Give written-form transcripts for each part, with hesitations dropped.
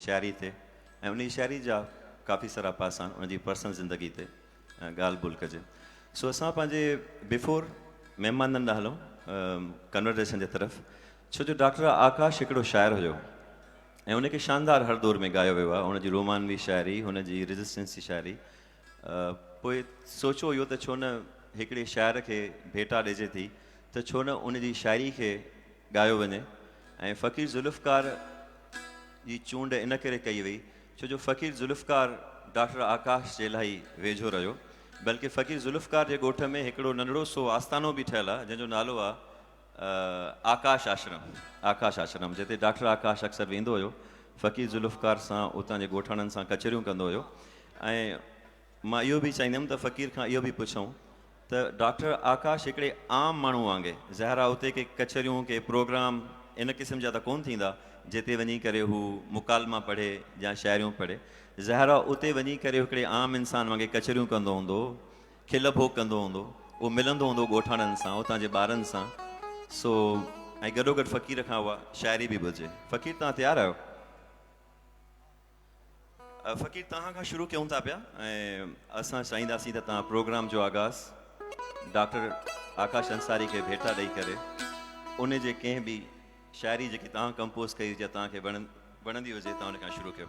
शायरी ते ऐं उन शायरी जा काफ़ी सारा पासा उन जी पर्सनल ज़िंदगी ते ॻाल्हि ॿोल कजे। सो असां पंहिंजे बिफोर महिमाननि ॾांहुं हलूं कन्वर्सेशन जे तरफ़, छो जो डॉक्टर आकाश हिकिड़ो शाइर हुयो ऐं उनखे शानदार हर दौर में ॻायो वियो आहे। हुनजी रोमानवी शाइरी, हुनजी रेज़िस्टेंस जी शाइरी, पोइ सोचियो इहो त छो न हिकिड़े शाइर खे भेटा ॾिजे थी त छो न उनजी शाइरी खे ॻायो वञे। ऐं फ़क़ीर ज़ुल्फ़कार जी चूंड इन करे कई वई छो जो फ़क़ीर ज़ुल्फ़कार डॉक्टर आकाश जे इलाही वेझो रहियो, बल्कि फ़क़ीर ज़ुल्फ़कार जे ॻोठ में हिकिड़ो नंढड़ो सो आस्थानो बि ठहियलु आहे जंहिंजो नालो आहे आकाश आश्रम। आकाश आश्रम जिते डॉक्टर आकाश अक्सर वेंदो हुयो, फ़क़ीर ज़ुल्फ़कार सां उतां जे ॻोठाणनि सां कचरियूं कंदो हुयो। ऐं मां इहो बि चाहींदुमि त फ़क़ीर खां इहो बि पुछूं त डॉक्टर आकाश हिकिड़े आम माण्हू वांगुरु, ज़ाहिर आहे उते के कचरियूं के प्रोग्राम इन क़िस्म जा त कोन्ह थींदा जिते वञी करे हू मुकालमा पढ़े या शाइरियूं पढ़े, ज़ाहिर आहे उते वञी करे हिकिड़े आम इंसान वांगुरु कचरियूं कंदो हूंदो, खिल भोग कंदो हूंदो, उहो मिलंदो हूंदो ॻोठाणनि सां, उतां जे ॿारनि सां। सो ऐं गॾोगॾु फ़क़ीर खां उहा शाइरी बि ॿुधजे। फ़क़ीर तव्हां तयारु आहियो? फ़क़ीर तव्हां खां शुरू कयूं था पिया ऐं असां चाहींदासीं त तव्हां प्रोग्राम जो आगाज़ डॉक्टर आकाश अंसारी खे भेटा ॾेई करे उन जे कंहिं बि शाइरी जेकी तव्हां कंपोज़ कई या तव्हांखे वणंदी हुजे तव्हां उन खां शुरू कयो।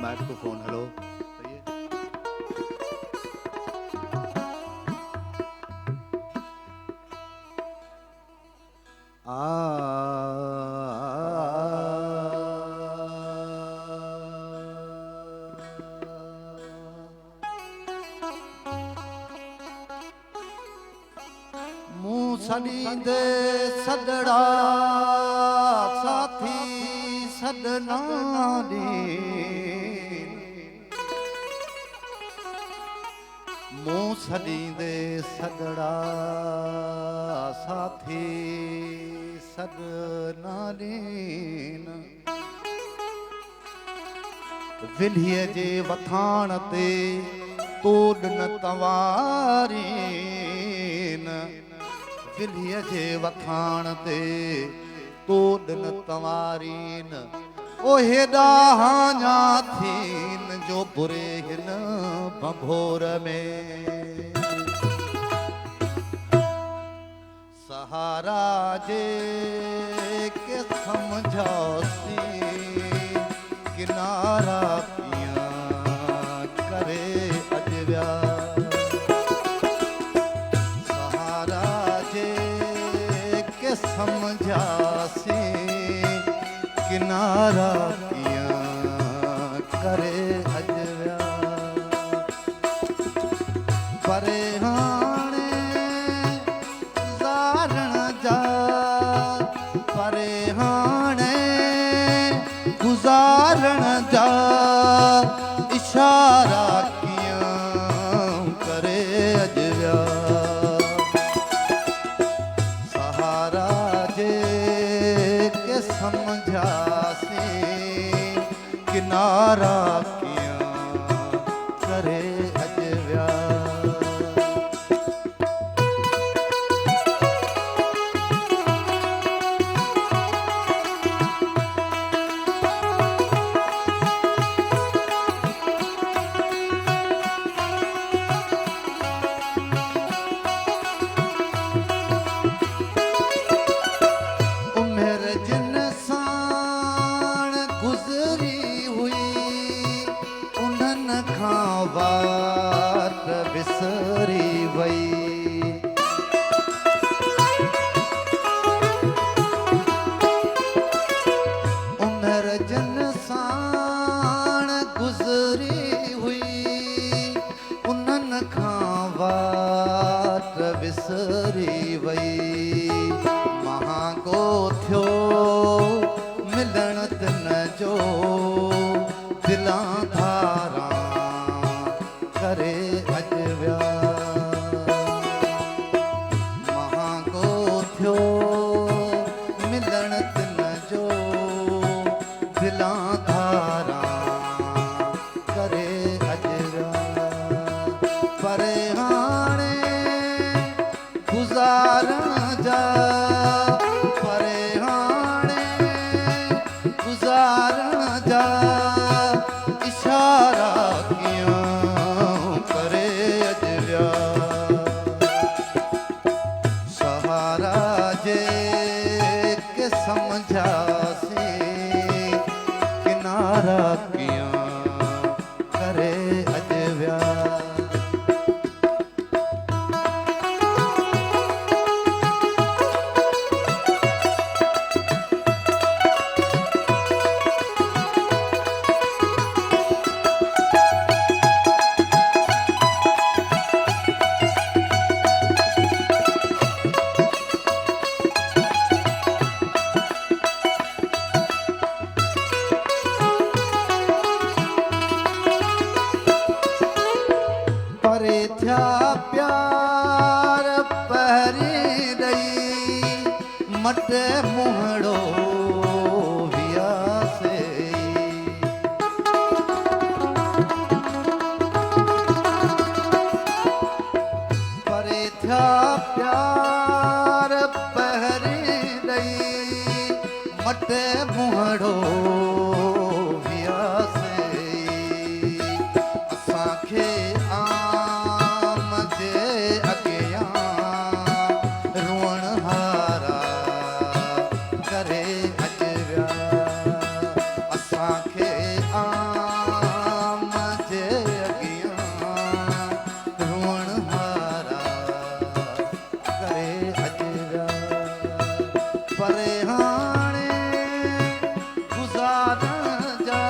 माइक्रोफोन हेलो, सही है। मुँह सॾींदे सदड़ा साथी सदना ॾे, मुँह सॾींदे सदड़ा साथी सदना ॾेन, विलीअ जे वथाण ते तोड़ न तवारीन, विलीअ जे वथाण ते तोड़ न तवारीन, ओ हेॾा हाञा थीन जो बुरे हिन भंभोर में, सहारा जे के समझौसी किनारा पिया करे अजविया, सहारा जे के समझासी किनारा पिया करे अजविया, परे हाणे गुज़ारण जा, परे हाणे गुज़ारण जा इशारा कीअं करे अजविया, सहारा जे के समझासी किनारा कीअं करे अजविया। उमिरि जिन साण गुज़री हुई थियो मिलण दिन जो दिलां धारां करे अज विया महांगो थियो मिलण दिन जो दिलां धारां करे अज विया पर हाणे गुज़ारण जा परे हाणे गुज़ारण जा इशारा कीअं करे अज विया सहारा जे के सम्झासीं किनारा कीअं करे अज विया परे थिया प्यार पहरी रही मट मुहड़ो विया से परे थिया प्यार पहरी रही मट मुहड़ो विया से असांखे आम जे अॻियां रुअण हारा करे अज विया असांखे आम जे अॻियां रुअण हारा करे अज विया परे हाणे गुज़ारण जा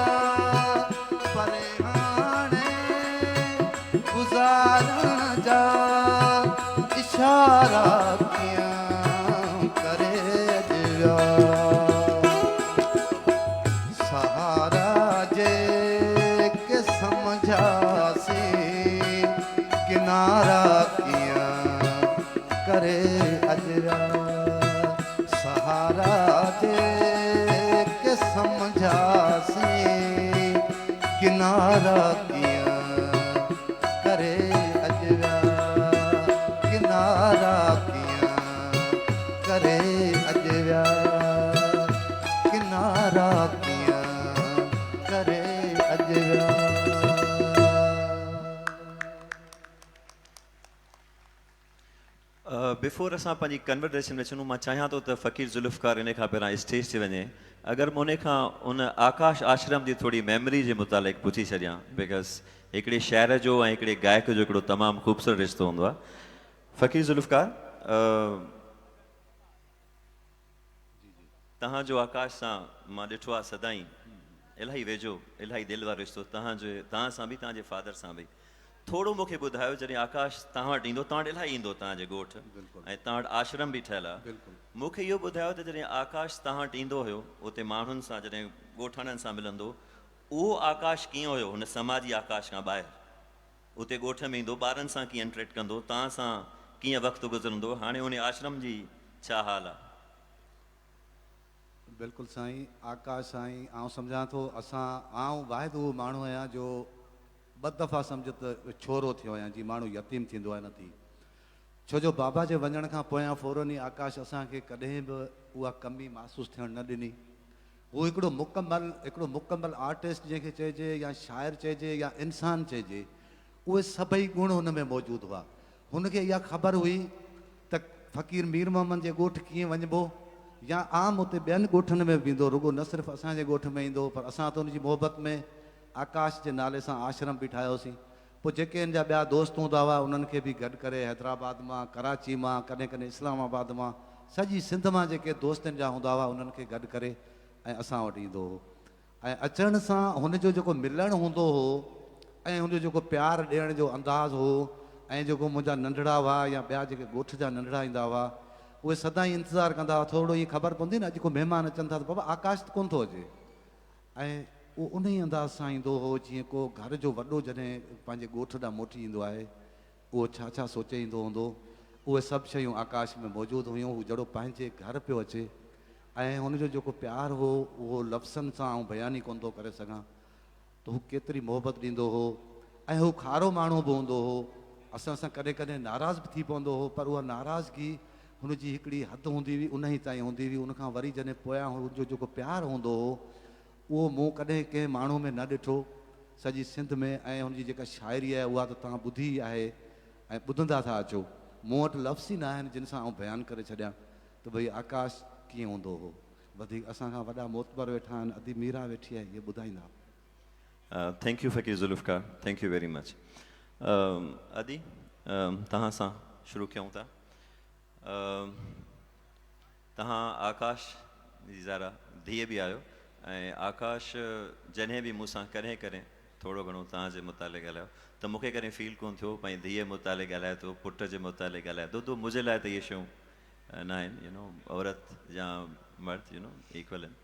परे हाणे गुज़ारण जा इशारा कीअं करे अज विया सहारा जे के सम्झासीं किनारा कीअं करे अज विया सहारा जे के सम्झासीं किनारा कीअं करे अज विया किनारा कीअं करे अज विया किनारा कीअं करे अज विया बिफोर असां पंहिंजी कन्वर्सेशन में वञूं मां चाहियां थो त फ़क़ीर ज़ुल्फ़कार इन खां पहिरां स्टेज ते वञे अगरि मां उन खां उन आकाश आश्रम जी थोरी मेमरी जे मुतालिक़ पुछी छॾियां बिकॉज़ हिकिड़े शाइर जो ऐं हिकिड़े गायक जो हिकिड़ो तमामु ख़ूबसूरत रिश्तो हूंदो आहे फ़क़ीर ज़ुल्फ़कार तव्हांजो आकाश सां मां ॾिठो आहे सदाईं इलाही वेझो इलाही दिलि वारो रिश्तो तव्हां सां बि तव्हांजे फादर सां बि थोरो मूंखे ॿुधायो जॾहिं आकाश तव्हां वटि ईंदो तव्हां वटि इलाही ईंदो तव्हांजे ॻोठ ऐं तव्हां वटि आश्रम बि ठहियलु आहे मूंखे इहो ॿुधायो त जॾहिं आकाश तव्हां वटि ईंदो हुयो उते माण्हुनि सां जॾहिं ॻोठाणनि सां मिलंदो उहो आकाश कीअं हुयो हुन समाजी आकाश खां ॿाहिरि उते ॻोठ में ईंदो ॿारनि सां कीअं इंटरेक्ट कंदो तव्हां सां कीअं वक़्तु गुज़रंदो हाणे उन आश्रम जी छा हाल आहे बिल्कुलु साईं आकाश साईं आउं सम्झां थो आउं वाहिद उहो माण्हू आहियां जो ॿ दफ़ा सम्झ त छोरो थियो आहियां जीअं माण्हू यतीम थींदो आहे न थी छो जो बाबा जे वञण खां पोयां फौरन ई आकाश असांखे कॾहिं बि उहा कमी महसूसु थियणु न ॾिनी उहो हिकिड़ो मुकमल आर्टिस्ट जंहिंखे चइजे या शाइर चइजे या इंसान चइजे उहे सभई गुण हुन में मौजूदु हुआ हुनखे इहा ख़बर हुई त फ़क़ीर मीर मोहम्मद जे ॻोठु कीअं वञिबो या आम उते ॿियनि ॻोठनि में बि ईंदो रुॻो न सिर्फ़ु असांजे ॻोठ में ईंदो पर असां त हुनजी मोहबत में आकाश जे नाले सां आश्रम बि ठाहियोसीं पोइ जेके हिन जा ॿिया दोस्त हूंदा हुआ उन्हनि खे बि गॾु करे हैदराबाद मां कराची मां कॾहिं कॾहिं इस्लामाबाद मां सॼी सिंध मां जेके दोस्तनि जा हूंदा हुआ उन्हनि खे गॾु करे ऐं असां वटि ईंदो हो ऐं अचण सां हुनजो जेको मिलणु हूंदो हो ऐं हुनजो जेको प्यारु ॾियण जो अंदाज़ हो ऐं जेको मुंहिंजा नंढड़ा हुआ या ॿिया जेके ॻोठ जा नंढड़ा ईंदा हुआ उहे सदाईं इंतज़ारु कंदा हुआ, थोरो ईअं ख़बर पवंदी न अॼु को महिमान अचनि था त बाबा आकाश कोन थो अचे, ऐं उहो उन ई अंदाज़ सां ईंदो हो जीअं को घर जो वॾो जॾहिं पंहिंजे ॻोठ ॾांहुं मोटी ईंदो आहे उहो छा छा सोचे ईंदो हूंदो। उहे सभु शयूं आकाश में मौजूदु हुयूं। हू जहिड़ो पंहिंजे घर पियो अचे ऐं हुनजो जेको प्यारु हो उहो लफ़्ज़नि सां आउं बयानु ई कोन थो करे सघां त हू केतिरी मोहबत ॾींदो हो। ऐं हू खारो माण्हू बि हूंदो हो, असां सां कॾहिं कॾहिं नाराज़ बि थी पवंदो हो, पर उहा नाराज़गी हुनजी हिकिड़ी हदि हूंदी हुई, उन ई ताईं हूंदी हुई। उनखां वरी जॾहिं पोयां हुनजो जेको प्यारु हूंदो हो उहो मूं कॾहिं कंहिं माण्हू में न ॾिठो सॼी सिंध में। ऐं हुनजी जेका शाइरी आहे उहा त तव्हां ॿुधी आहे ऐं ॿुधंदा था अचो। मूं वटि लफ़्ज़ ई न आहिनि जिन सां आउं बयानु करे छॾियां त भई आकाश कीअं हूंदो हो। वधीक असांखां वॾा मोतबर वेठा आहिनि, अदी मीरा वेठी आहे, इहे ॿुधाईंदा। थैंक यू फ़कीर Zulfikar, thank you very much. अदी तव्हां सां शुरू कयूं था। तव्हां आकाश जी ज़ारा धीअ बि आहियो ऐं आकाश जॾहिं बि मूंसां कॾहिं कॾहिं थोरो घणो तव्हांजे मुताले ॻाल्हायो त मूंखे कॾहिं फील कोन थियो भई धीअ मुताले ॻाल्हाए थो, पुट जे मुताले ॻाल्हाए थो। मुंहिंजे लाइ त इहे शयूं न आहिनि, औरत या मर्द इक्वल आहिनि।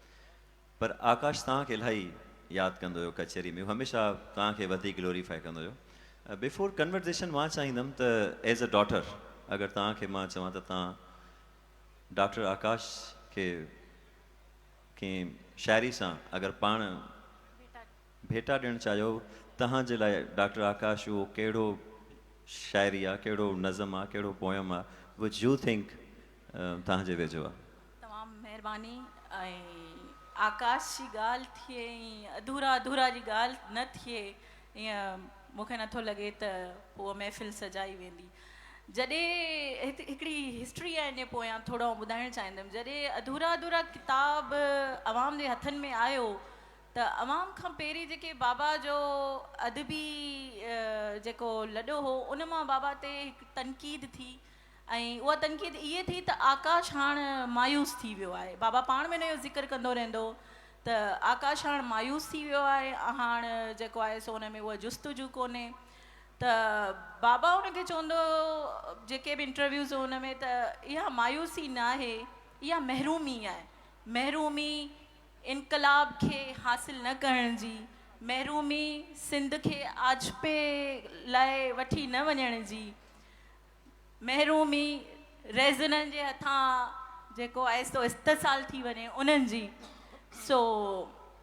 पर आकाश तव्हांखे इलाही यादि कंदो हुयो कचहरी में, हमेशह तव्हांखे वधीक ग्लोरीफाई कंदो हुयो। बिफोर कन्वर्सेशन मां चाहींदुमि त एज़ अ डॉटर अगरि तव्हांखे मां चवां त तव्हां डॉक्टर आकाश खे कंहिं शाइरी सां अगरि पाण भेटा ॾियणु चाहियो, तव्हांजे लाइ डॉक्टर आकाश उहो कहिड़ो शाइरी आहे, कहिड़ो नज़म आहे, कहिड़ो पोयम आहे विच यू थिंक तव्हांजे वेझो आहे? तमामु महिरबानी। ऐं आकाश जी ॻाल्हि थिए ऐं अधूरा अधूरा जी ॻाल्हि न थिए, ईअं मूंखे नथो लॻे त पोइ महफ़िल सजाई वेंदी। जॾहिं हिकिड़ी हिस्ट्री आहे इन पोयां थोरो ॿुधाइणु चाहींदमि। जॾहिं अधूरा अधूरा किताब अवाम जे हथनि में आयो त अवाम खां पहिरीं जेके बाबा जो अदबी जेको लॾो हो उन मां बाबा ते हिकु तनक़ीद थी ऐं उहा तनक़ीद इहे थी त आकाश हाणे मायूस थी वियो आहे। बाबा पाण में इहो ज़िक्र कंदो रहंदो त आकाश हाणे मायूस थी वियो आहे, हाणे जेको आहे सो हुन में उहा जुस्तजू कोन्हे। त बाबा हुनखे चवंदो जेके बि इंटरव्यूज़ हुन में त इहा मायूसी न आहे, इहा महरूमी आहे। महरूमी इनकलाब खे हासिल न करण जी, महरूमी सिंध खे आजपे लाइ वठी न वञण जी, महरूमी रेज़ननि जे हथां जेको आहे सो इस्तेसाल थी वञे उन्हनि जी। सो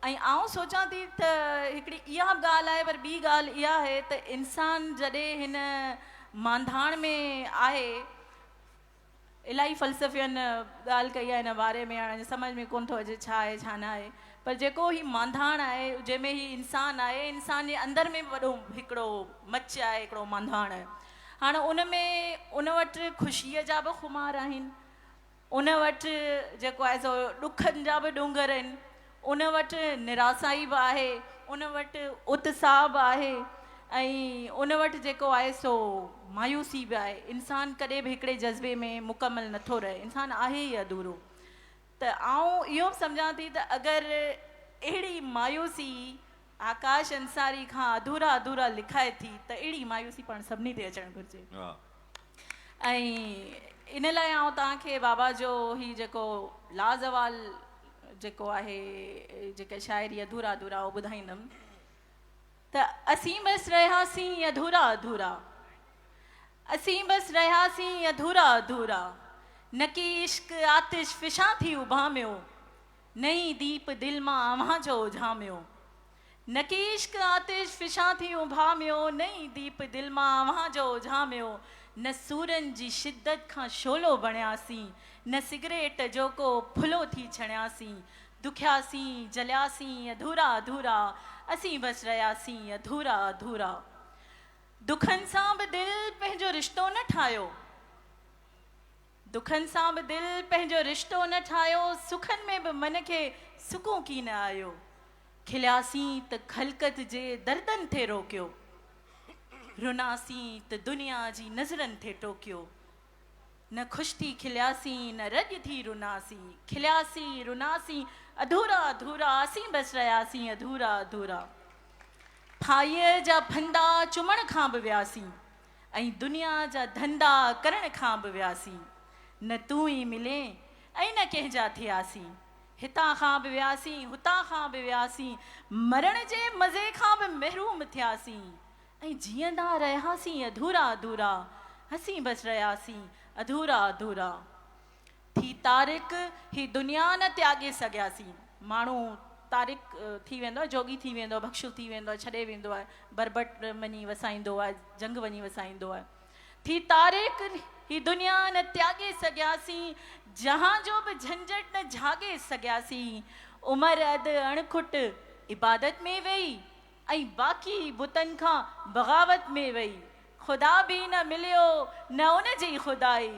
ऐं आउं सोचां थी त हिकिड़ी इहा बि ॻाल्हि आहे, पर ॿी ॻाल्हि इहा आहे त इंसानु जॾहिं हिन मांधाण में आहे, इलाही फ़लसफ़ियनि ॻाल्हि कई आहे हिन बारे में, हाणे सम्झ में कोन थो अचे छा आहे छा न आहे, पर जेको ही मांधाण आहे जंहिंमें ही इंसानु आहे, इंसान जे अंदरि में वॾो हिकिड़ो मच आहे, हिकिड़ो मांधाण आहे। हाणे उन वटि ख़ुशीअ जा बि खुमार आहिनि, उन वटि जेको आहे सो ॾुखनि जा बि ॾूंगर आहिनि, उन वटि निरासाई बि आहे, उन वटि उत्साह बि आहे, ऐं उन वटि जेको आहे सो मायूसी बि आहे। इंसानु कॾहिं बि हिकिड़े जज़्बे में मुकमल नथो रहे, इंसानु आहे ई अधूरो। त आउं इहो बि सम्झां थी त अगरि अहिड़ी मायूसी आकाश अंसारी खां अधूरा अधूरा लिखाए थी त अहिड़ी मायूसी पाण सभिनी ते अचणु घुरिजे। ऐं इन लाइ आउं तव्हांखे बाबा जो ही जेको लाज़वाल जेको आहे जेका शाइरी अधूरा अधूरा उहो ॿुधाईंदमि त असीं बसि रहियासीं अधूरा अधूरा, असीं बसि रहियासीं अधूरा अधूरा, न की इश्क आतिश फिशां थी उभामियो, नई दीप दिल मां अव्हां जो उझामियो, न की इश्क आतिश फिशां थी उभामियो, नई दीप दिल मां अव्हां जो उझामियो, न सूरनि जी शिद्दत खां शोलो बणियासीं, न सिगरेट जो को फुलो थी छणियासीं, दुखियासीं जलियासीं अधूरा अधूरा, असीं बसि रहियासीं अधूरा अधूरा। दुखनि सां बि दिलि पंहिंजो रिश्तो न ठाहियो, दुखनि सां बि दिलि पंहिंजो रिश्तो न ठाहियो, सुखनि में बि मन खे सुकून की न आयो, खिलियासीं त ख़लक़त जे दर्दनि थे रोकियो, रुनासीं त दुनिया जी नज़रनि थे टोकियो, न ख़ुशि थी खिलियासीं न रॼ थी रुनासीं, खिलियासीं रुनासीं अधूरा अधूरा, असीं बसि रहियासीं अधूरा अधूरा। फाईअ जा फंदा चुमण खां बि वियासीं, ऐं दुनिया जा धंधा करण खां बि वियासीं, न तूं ई मिले ऐं न कंहिंजा थियासीं, हितां खां बि वियासीं हुतां खां बि वियासीं, मरण जे मज़े खां बि महरूम थियासीं, ऐं जीअंदा रहियासीं अधूरा अधूरा, हसी बसि रहियासीं अधूरा अधूरा। थी तारिक ही दुनिया न त्यागे सघियासीं। माण्हू तारिक थी वेंदो आहे, जोगी थी वेंदो आहे, भक्षु थी वेंदो आहे, छॾे वेंदो आहे, बरबट वञी वसाईंदो आहे, जंग वञी वसाईंदो आहे। थी तारिक ही दुनिया न त्यागे सघियासीं, जहां जो बि झंझट न झागे सघियासीं, उमिरि अधु अणखुट इबादत में वेई, ऐं बाक़ी बुतनि खां बग़ावत में वेई, ख़ुदा बि न मिलियो न उन जी ख़ुदाई,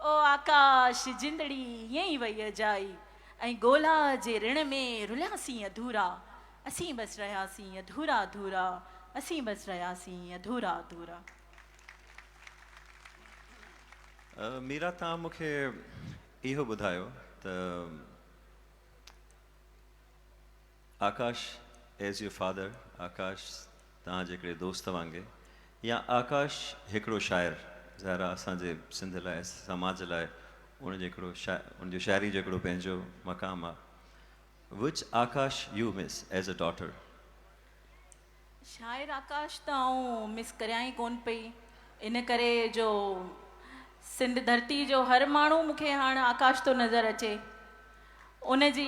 ओ आकाश जिंदड़ी ईअं ई वई अजाई, ऐं ॻोल्हा जे ऋण में रुलियासीं अधूरा, असीं बसि रहियासीं अधूरा अधूरा, असीं बसि रहियासीं अधूरा अधूरा। मीरा, तव्हां मूंखे इहो ॿुधायो त आकाश एज़ योर फादर, आकाश तव्हांजे हिकिड़े दोस्त वांगुरु, या आकाश हिकिड़ो शाइर, ज़ाहिर आहे असांजे सिंध लाइ, समाज लाइ उनजो हिकिड़ो उनजो शाइरी जो हिकिड़ो पंहिंजो मक़ाम आहे। Which Akash you miss as a daughter? शाइर आकाश त आऊं मिस करियां ई कोन पई, इन करे जो सिंध धरती जो हर माण्हू मूंखे हाणे आकाश थो नज़र अचे। उन जी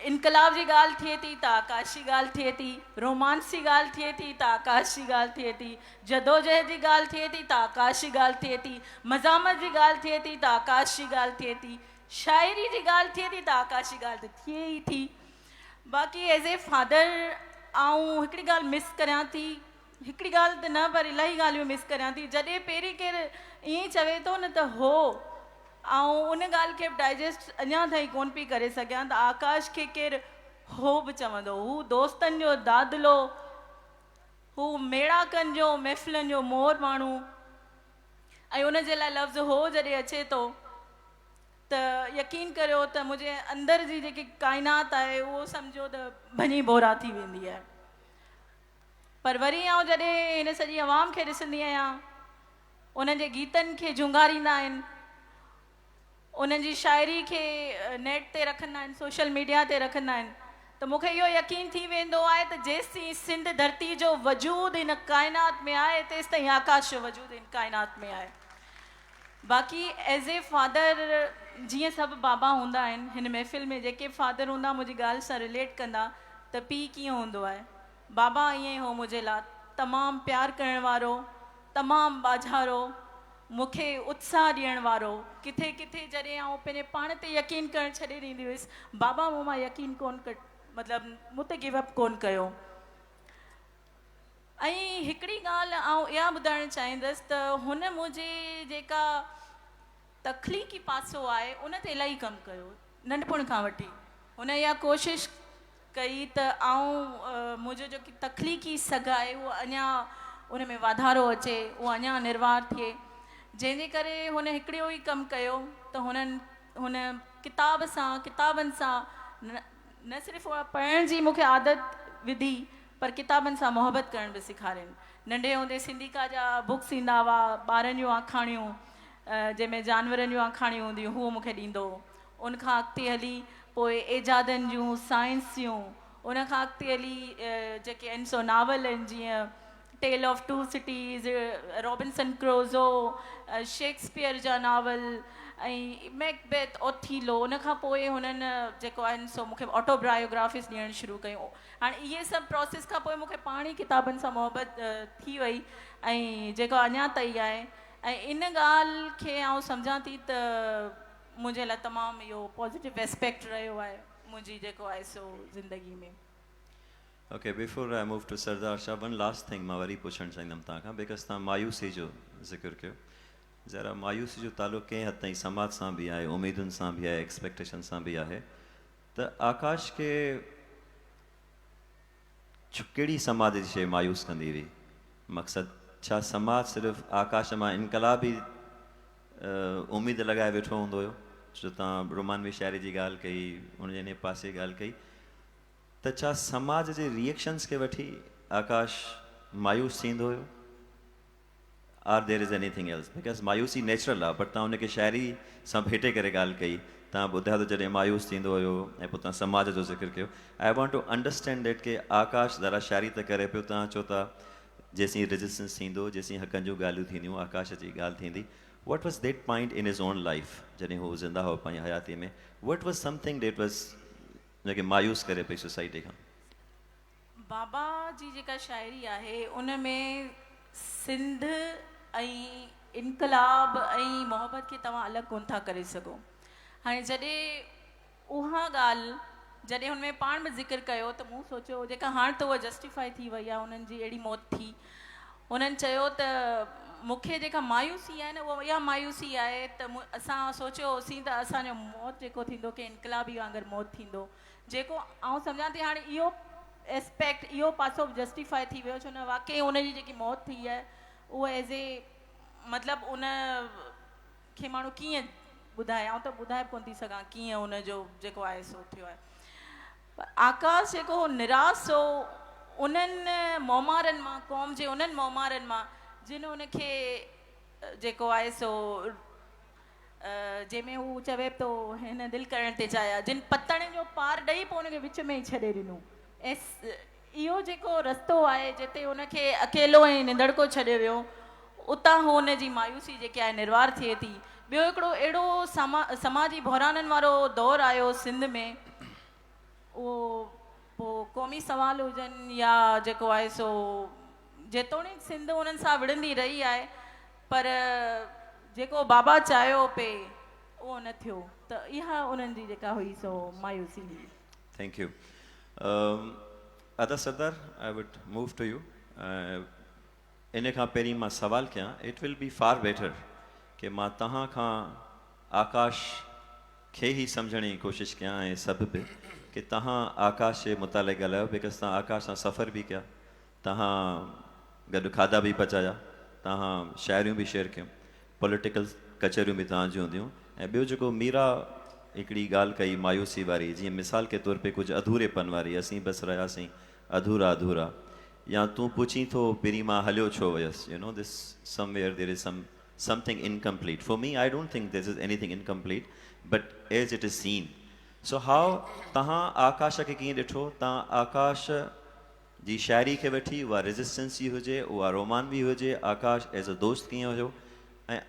इनकलाब जी ॻाल्हि थिए थी त आकाश जी ॻाल्हि थिए थी, रोमांस जी ॻाल्हि थिए थी त आकाश जी ॻाल्हि थिए थी, जदोजहद जी ॻाल्हि थिए थी त आकाश जी ॻाल्हि थिए थी, मज़ामत जी ॻाल्हि थिए थी त आकाश जी ॻाल्हि थिए थी, शाइरी जी ॻाल्हि थिए थी त आकाश जी ॻाल्हि त थिए ई थी। बाक़ी एज़ ए फादर आऊं हिकिड़ी ॻाल्हि मिस करियां थी, हिकिड़ी ॻाल्हि त न पर इलाही ॻाल्हियूं मिस करियां थी। जॾहिं पहिरीं केरु ईअं चवे थो न त हो, ऐं उन ॻाल्हि खे डाइजेस्ट अञा ताईं कोन पई करे सघियां त आकाश खे केरु हो बि चवंदो, हू दोस्तनि जो दादलो, हू मेड़ाकनि जो महफ़िलनि जो मोर माण्हू, ऐं उन जे लाइ लफ़्ज़ हो जॾहिं अचे थो त यकीन करियो त मुंहिंजे अंदरि जी जेकी काइनात आहे उहो सम्झो त भञी बोरा थी वेंदी आहे। पर वरी आउं जॾहिं हिन सॼी आवाम खे ॾिसंदी आहियां, उन्हनि जे गीतनि खे झुंगारींदा आहिनि, उन्हनि जी शाइरी खे नेट ते रखंदा आहिनि, सोशल मीडिया ते रखंदा आहिनि, त मूंखे इहो यकीन थी वेंदो आहे त जेसिताईं सिंध धरती जो वजूद हिन काइनात में आहे, तेसिताईं आकाश जो वजूद हिन काइनात में आहे। बाक़ी एज़ ए फादर जीअं सभु बाबा हूंदा आहिनि, हिन महफ़िल में जेके फादर हूंदा मुंहिंजी ॻाल्हि सां रिलेट कंदा त पीउ कीअं हूंदो आहे। बाबा ईअं ई हो मुंहिंजे लाइ, तमामु प्यारु करण वारो, तमामु बाझारो, मूंखे उत्साह ॾियण वारो। किथे किथे जॾहिं आउं पंहिंजे पाण ते यकीन करणु छॾे ॾींदी हुअसि, बाबा मूं मां यकीन मतिलबु मूं ते गिव अप कोन कयो। ऐं हिकिड़ी ॻाल्हि आउं इहा ॿुधाइणु चाहींदसि त हुन मुंहिंजी जेका तख़लीक़ी पासो आहे उन ते इलाही कमु कयो, नंढपण खां वठी हुन इहा कोशिशि कई त आउं मुंहिंजो जेकी तख़लीक़ी सघ आहे उहो अञा उन में वाधारो अचे, उहो अञा निर्वार थिए। जंहिंजे करे हुन हिकिड़ो ई कमु कयो त हुन किताबनि सां न सिर्फ़ु पढ़ण जी मूंखे आदत विधी, पर किताबनि सां मोहबत करण बि सेखारियनि। नंढे हूंदे सिंधिका जा बुक्स ईंदा हुआ, ॿारनि जूं आखाणियूं, जंहिंमें जानवरनि जूं आखाणियूं हूंदियूं, उहो मूंखे ॾींदो। उनखां अॻिते हली पोइ एजादनि जूं, साइंस जूं, उनखां अॻिते हली जेके आहिनि सो नावल आहिनि, जीअं tale of two cities, Robinson Crusoe, Shakespeare जा नावल, ऐं मैकबेथ, ओथीलो। उनखां पोइ हुननि जेको आहिनि सो मूंखे ऑटोबायोग्राफीस ॾियणु शुरू कयूं। हाणे इहे सभु प्रोसेस खां पोइ मूंखे पाण ई किताबनि सां मोहबत थी वई, ऐं जेको अञा ताईं आहे। ऐं इन ॻाल्हि खे आउं सम्झां थी त मुंहिंजे लाइ तमामु इहो पॉज़िटिव एस्पेक्ट रहियो आहे मुंहिंजी जेको आहे सो ज़िंदगी में। Okay, before I move to Sardar Shah, one last thing मां वरी पुछणु चाहींदुमि तव्हांखां, बिकॉज़ तव्हां मायूसी जो ज़िक्र कयो। ज़रा मायूसी जो तालुक़ु कंहिं हद ताईं समाज सां बि आहे, उमेदुनि सां बि आहे, एक्सपेक्टेशन सां बि आहे। त आकाश खे कहिड़ी समाज जी शइ मायूस कंदी हुई? मक़सदु छा समाज सिर्फ़ु आकाश मां इनकलाबी उमेद लॻाए वेठो हूंदो हुयो? जो तव्हां रोमानवी शाइरी जी ॻाल्हि कई, उनजे इन पासे ॻाल्हि कई, त छा समाज जे रिएक्शन्स खे वठी आकाश मायूस थींदो हुयो? Are there is anything else because मायूसी नेचुरल आहे बट तव्हां हुनखे शाइरी सां भेटे करे ॻाल्हि कई तव्हां ॿुधायो त जॾहिं मायूस थींदो हुयो ऐं पोइ तव्हां समाज जो ज़िक्र कयो I want to understand that के आकाश ज़रा शाइरी त करे पियो तव्हां चओ था जेसीं रेजिस्टेंस थींदो जेसीं हक़नि जूं ॻाल्हियूं थींदियूं आकाश जी ॻाल्हि थींदी वट was that point in his on life जॾहिं हू ज़िंदा हो पंहिंजी हयाती में वट वॉज समथिंग डेट वॉज हुनखे मायूस करे पई सोसाइटी खां बाबा जी जेका शाइरी आहे उन में सिंध ऐं इनकलाब ऐं मोहब्बत खे तव्हां अलॻि कोन था करे सघो हाणे जॾहिं उहा ॻाल्हि जॾहिं हुन में पाण बि ज़िक्र कयो त मूं सोचियो जेका हाणे त उहा जस्टिफाई थी वई आहे उन्हनि जी अहिड़ी मौत थी उन्हनि चयो त मूंखे जेका मायूसी आहे न उहा इहा मायूसी आहे त असां सोचियोसीं त असांजो मौत जेको थींदो की इनकलाबी वांगुरु मौत थींदो जेको आउं सम्झां थी हाणे इहो एस्पेक्ट इहो पासो जस्टिफाई थी वियो छो न वाकई हुनजी जेकी मौत थी आहे उहा एज़ ए मतिलबु उन खे माण्हू कीअं ॿुधाए आउं त ॿुधाए कोन थी सघां कीअं उनजो जेको आहे सो थियो आहे पर आकाश जेको निराश हो उन्हनि मोमारनि मां क़ौम जे उन्हनि मोमारनि मां जिन उनखे जेको आहे सो जंहिंमें हू चवे थो हिन दिलि करण ते चाहिया जिन पतण जो पार ॾेई पोइ हुनखे विच में ई छॾे ॾिनो ऐं इहो जेको रस्तो आहे जिते हुनखे अकेलो ऐं निंदड़को छॾियो वियो उतां हू हुनजी मायूसी जेकी आहे निर्वार थिए थी ॿियो हिकिड़ो अहिड़ो समाजी बहिराननि वारो दौरु आयो सिंध में उहो पोइ क़ौमी सवाल हुजनि या जेको आहे सो जेतोणीकि सिंध उन्हनि सां विढ़ंदी रही आहे पर जेको बाबा चाहियो पे उहो न थियो त इहा उन्हनि जी जेका हुई सो मायूसी हुई थैंक यू अदा Sardar I would move to you इन खां पहिरीं मां सवाल कयां it will be far better कि मां तव्हां खां आकाश खे ई सम्झण जी कोशिशि कयां ऐं सभु बि कि तव्हां आकाश जे मुतालिक़ ॻाल्हायो बिकॉज़ तव्हां आकाश सां सफ़र बि कया तव्हां गॾु खाधा बि पचाया तव्हां शाइरियूं बि शेयर कयूं पॉलिटिकल कचहरियूं बि तव्हां जूं हूंदियूं ऐं ॿियो जेको मीरा हिकिड़ी ॻाल्हि कई मायूसी वारी जीअं मिसाल के तौर पे कुझु अधूरेपन वारी असीं बसि रहियासीं अधूरा अधूरा या तूं पुछी थो पहिरीं मां हलियो छो वियसि you know this somewhere there is something incomplete for me I don't think this is anything incomplete but as it is seen so how तव्हां आकाश खे कीअं ॾिठो तव्हां आकाश जी शाइरी खे वठी उहा रेजिस्टेंस जी हुजे उहा रोमानवी हुजे आकाश एज़ अ दोस्त कीअं हुयो ऐं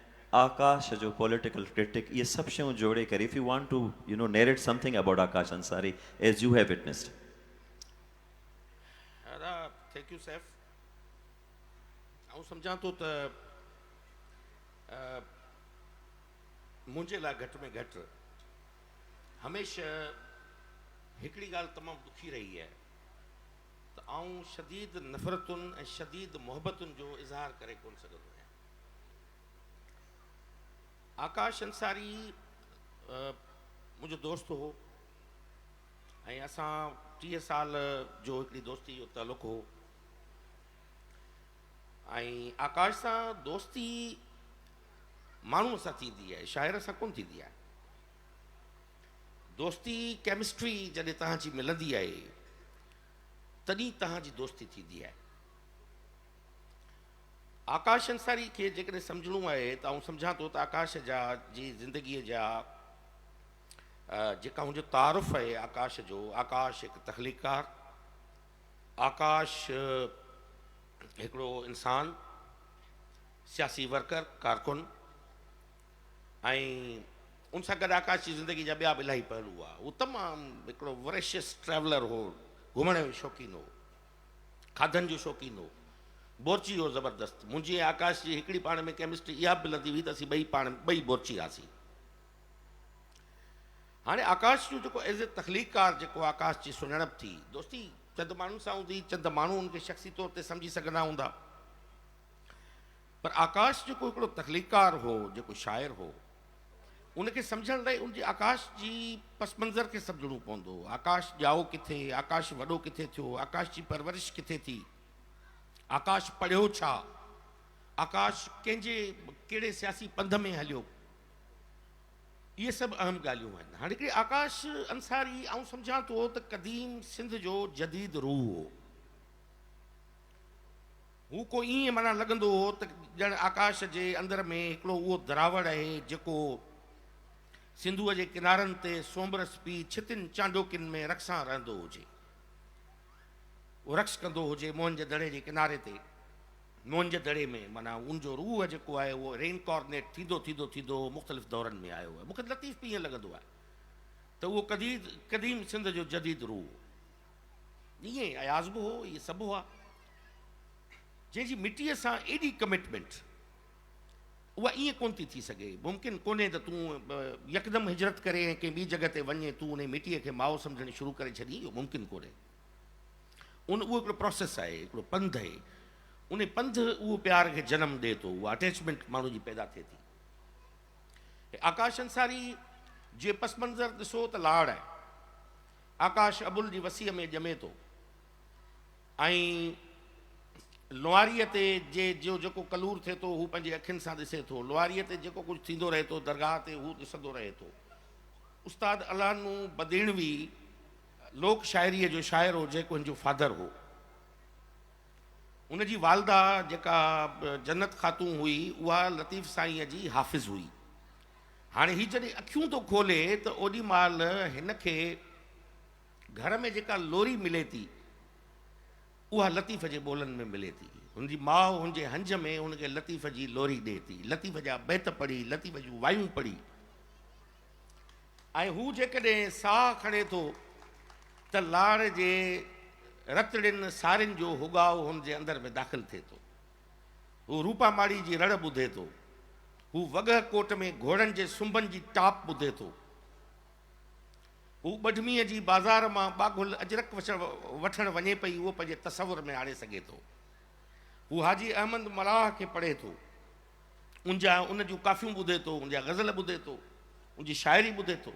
आकाश जो पॉलिटिकल क्रिटिक ये सब शयूं जोड़े करे if you want to you know narrate something about Akash Ansari as you have witnessed thank you Saif ऐं सम्झां थो त मुंहिंजे लाइ घटि में घटि हमेशह हिकिड़ी ॻाल्हि तमामु ॾुखी रही आहे त आऊं शदीद नफ़रतुनि ऐं शदीद मोहबतुनि जो इज़हार करे कोन सघंदो आहियां आकाश अंसारी मुंहिंजो दोस्त हो ऐं असां 30 साल जो हिकिड़ी दोस्ती जो तालुक़ु हो ऐं आकाश सां दोस्ती माण्हूअ सां थींदी आहे शाइर सां कोन थींदी आहे दोस्ती केमिस्ट्री जॾहिं तव्हांजी मिलंदी आहे तॾहिं तव्हांजी दोस्ती थींदी आहे आकाश अंसारी खे जेकॾहिं सम्झणो आहे त आउं सम्झां थो त आकाश जा जी ज़िंदगीअ जा जेका मुंहिंजो तारुफ़ आहे आकाश जो आकाश हिकु तख़लीकार आकाश हिकिड़ो इंसान सियासी वर्कर कारकुन ऐं उन सां गॾु आकाश जी ज़िंदगी जा ॿिया बि इलाही पहलू हुआ उहो तमामु हिकिड़ो वरेशियस ट्रैवलर हो घुमण जो शौक़ीन हो खाधनि जो शौक़ीन हो बोरची हो ज़बरदस्त मुंहिंजी आकाश जी हिकिड़ी पाण में केमिस्ट्री इहा बि मिलंदी हुई त असीं ॿई बोरची हुआसीं हाणे आकाश जो जेको एज़ ए तख़लीकार जेको आकाश जी सुञाणप थी दोस्ती चंद माण्हुनि सां हूंदी चंद माण्हू उनखे शख़्सी तौर ते सम्झी सघंदा हूंदा पर आकाश जेको हिकिड़ो तख़लीकार हो जेको शाइर हो उनखे सम्झण लाइ उनजी आकाश जी पस मंज़र खे सम्झणो पवंदो आकाश ॼाओ किथे आकाश वॾो किथे थियो आकाश जी परवरिश किथे थी आकाश पढ़ियो छा आकाश कंहिंजे कहिड़े सियासी पंध में हलियो इहे सभु अहम ॻाल्हियूं आहिनि हाणे हिकिड़े आकाश अंसारी आउं सम्झां थो त क़दीम सिंध जो जदीद रूह हो हू को ईअं माना लॻंदो हो त ॼण आकाश जे अंदर में हिकिड़ो उहो दरावड़ आहे जेको सिंधूअ जे किनारनि ते सोमरस पी छितिन चांडोकिन में रक्सां रहंदो हुजे, उहो रक्स कंदो हुजे मोहन जे दड़े जे किनारे ते। मोहन जे दड़े में माना उनजो रूह जेको आहे उहो रेनकॉर्नेट थींदो थींदो थींदो मुख़्तलिफ़ दौरनि में आयो आहे। मूंखे लतीफ़ बि ईअं लॻंदो आहे त उहो क़दीम सिंध जो जदीद रूह ईअं अयाज़बो हो, इहे सभु हुआ जंहिंजी मिटीअ सां एॾी कमिटमेंट उहा ईअं कोन थी थी सघे। मुमकिन कोन्हे त तूं यकदमि हिजरत करे ऐं कंहिं ॿी जॻह ते वञे तूं उन मिटीअ खे माउ सम्झणु शुरू करे छॾी, इहो मुमकिन कोन्हे। उहो हिकिड़ो प्रोसेस आहे, हिकिड़ो पंधु आहे। उन पंधु उहो प्यार खे जनमु ॾिए थो, उहा अटैचमेंट माण्हू जी पैदा थिए थी। आकाश अंसारी जे पस मंज़र ॾिसो त लाड़ आहे। आकाश अबुल जी वसीअ में ॼमे थो ऐं लुआरीअ ते जेको कलूर थिए थो हू पंहिंजी अखियुनि सां ॾिसे थो। लुआरीअ ते जेको कुझु थींदो रहे थो दरगाह ते हू ॾिसंदो रहे थो। उस्ताद अलानू बदेणवी लोक शाइरीअ जो शाइर हो जेको हिनजो फादर हो। उनजी वालदा जेका जन्नत खातूं हुई उहा लतीफ़ साईंअ जी हाफ़िज़ हुई। हाणे हीउ जॾहिं अखियूं थो खोले त ओॾी महिल हिन खे घर में जेका लोरी मिले थी उहा लतीफ़ जे ॿोलनि में मिले थी। हुनजी माउ हुनजे हंज में हुनखे लतीफ़ जी लोरी ॾिए थी, लतीफ़ जा बैत पढ़ी, लतीफ़ जूं वायूं पढ़ी। ऐं हू जेकॾहिं साहु खणे थो त लाड़ जे रतड़ियुनि सारियुनि जो हुगाव हुनजे अंदर में दाख़िल थिए थो। हू रूपा माड़ी जी रड़ ॿुधे थो, हू वॻह कोट में घोड़नि जे सुंभनि जी टाप ॿुधे थो, हू ॿढमीअ जी बाज़ार मां बागुल अजरक वठणु वञे पई, उहो पंहिंजे तसवुर में आणे सघे थो। हू हाजी अहमद मलाह खे पढ़े थो, उन जूं काफ़ियूं ॿुधे थो, उनजा गज़ल ॿुधे थो, उनजी शाइरी ॿुधे थो।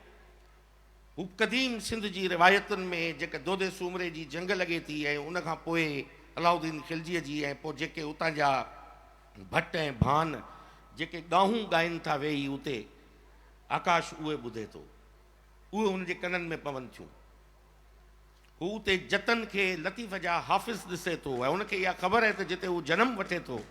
हू क़दीम सिंध जी रिवायतुनि में जेके दोदे सूमरे जी जंग लॻे थी ऐं उनखां पोइ अलाउद्दीन खिलजीअ जी ऐं पोइ जेके उतां जा भट ऐं भान जेके ॻाहूं ॻाइनि था वेही उते, आकाश उहे ॿुधे थो, उहे हुनजे कननि में पवनि थियूं। हू उते जतन खे लतीफ़ जा हाफ़िज़ ॾिसे थो ऐं उनखे इहा ख़बर आहे त जिते हू जनमु वठे थो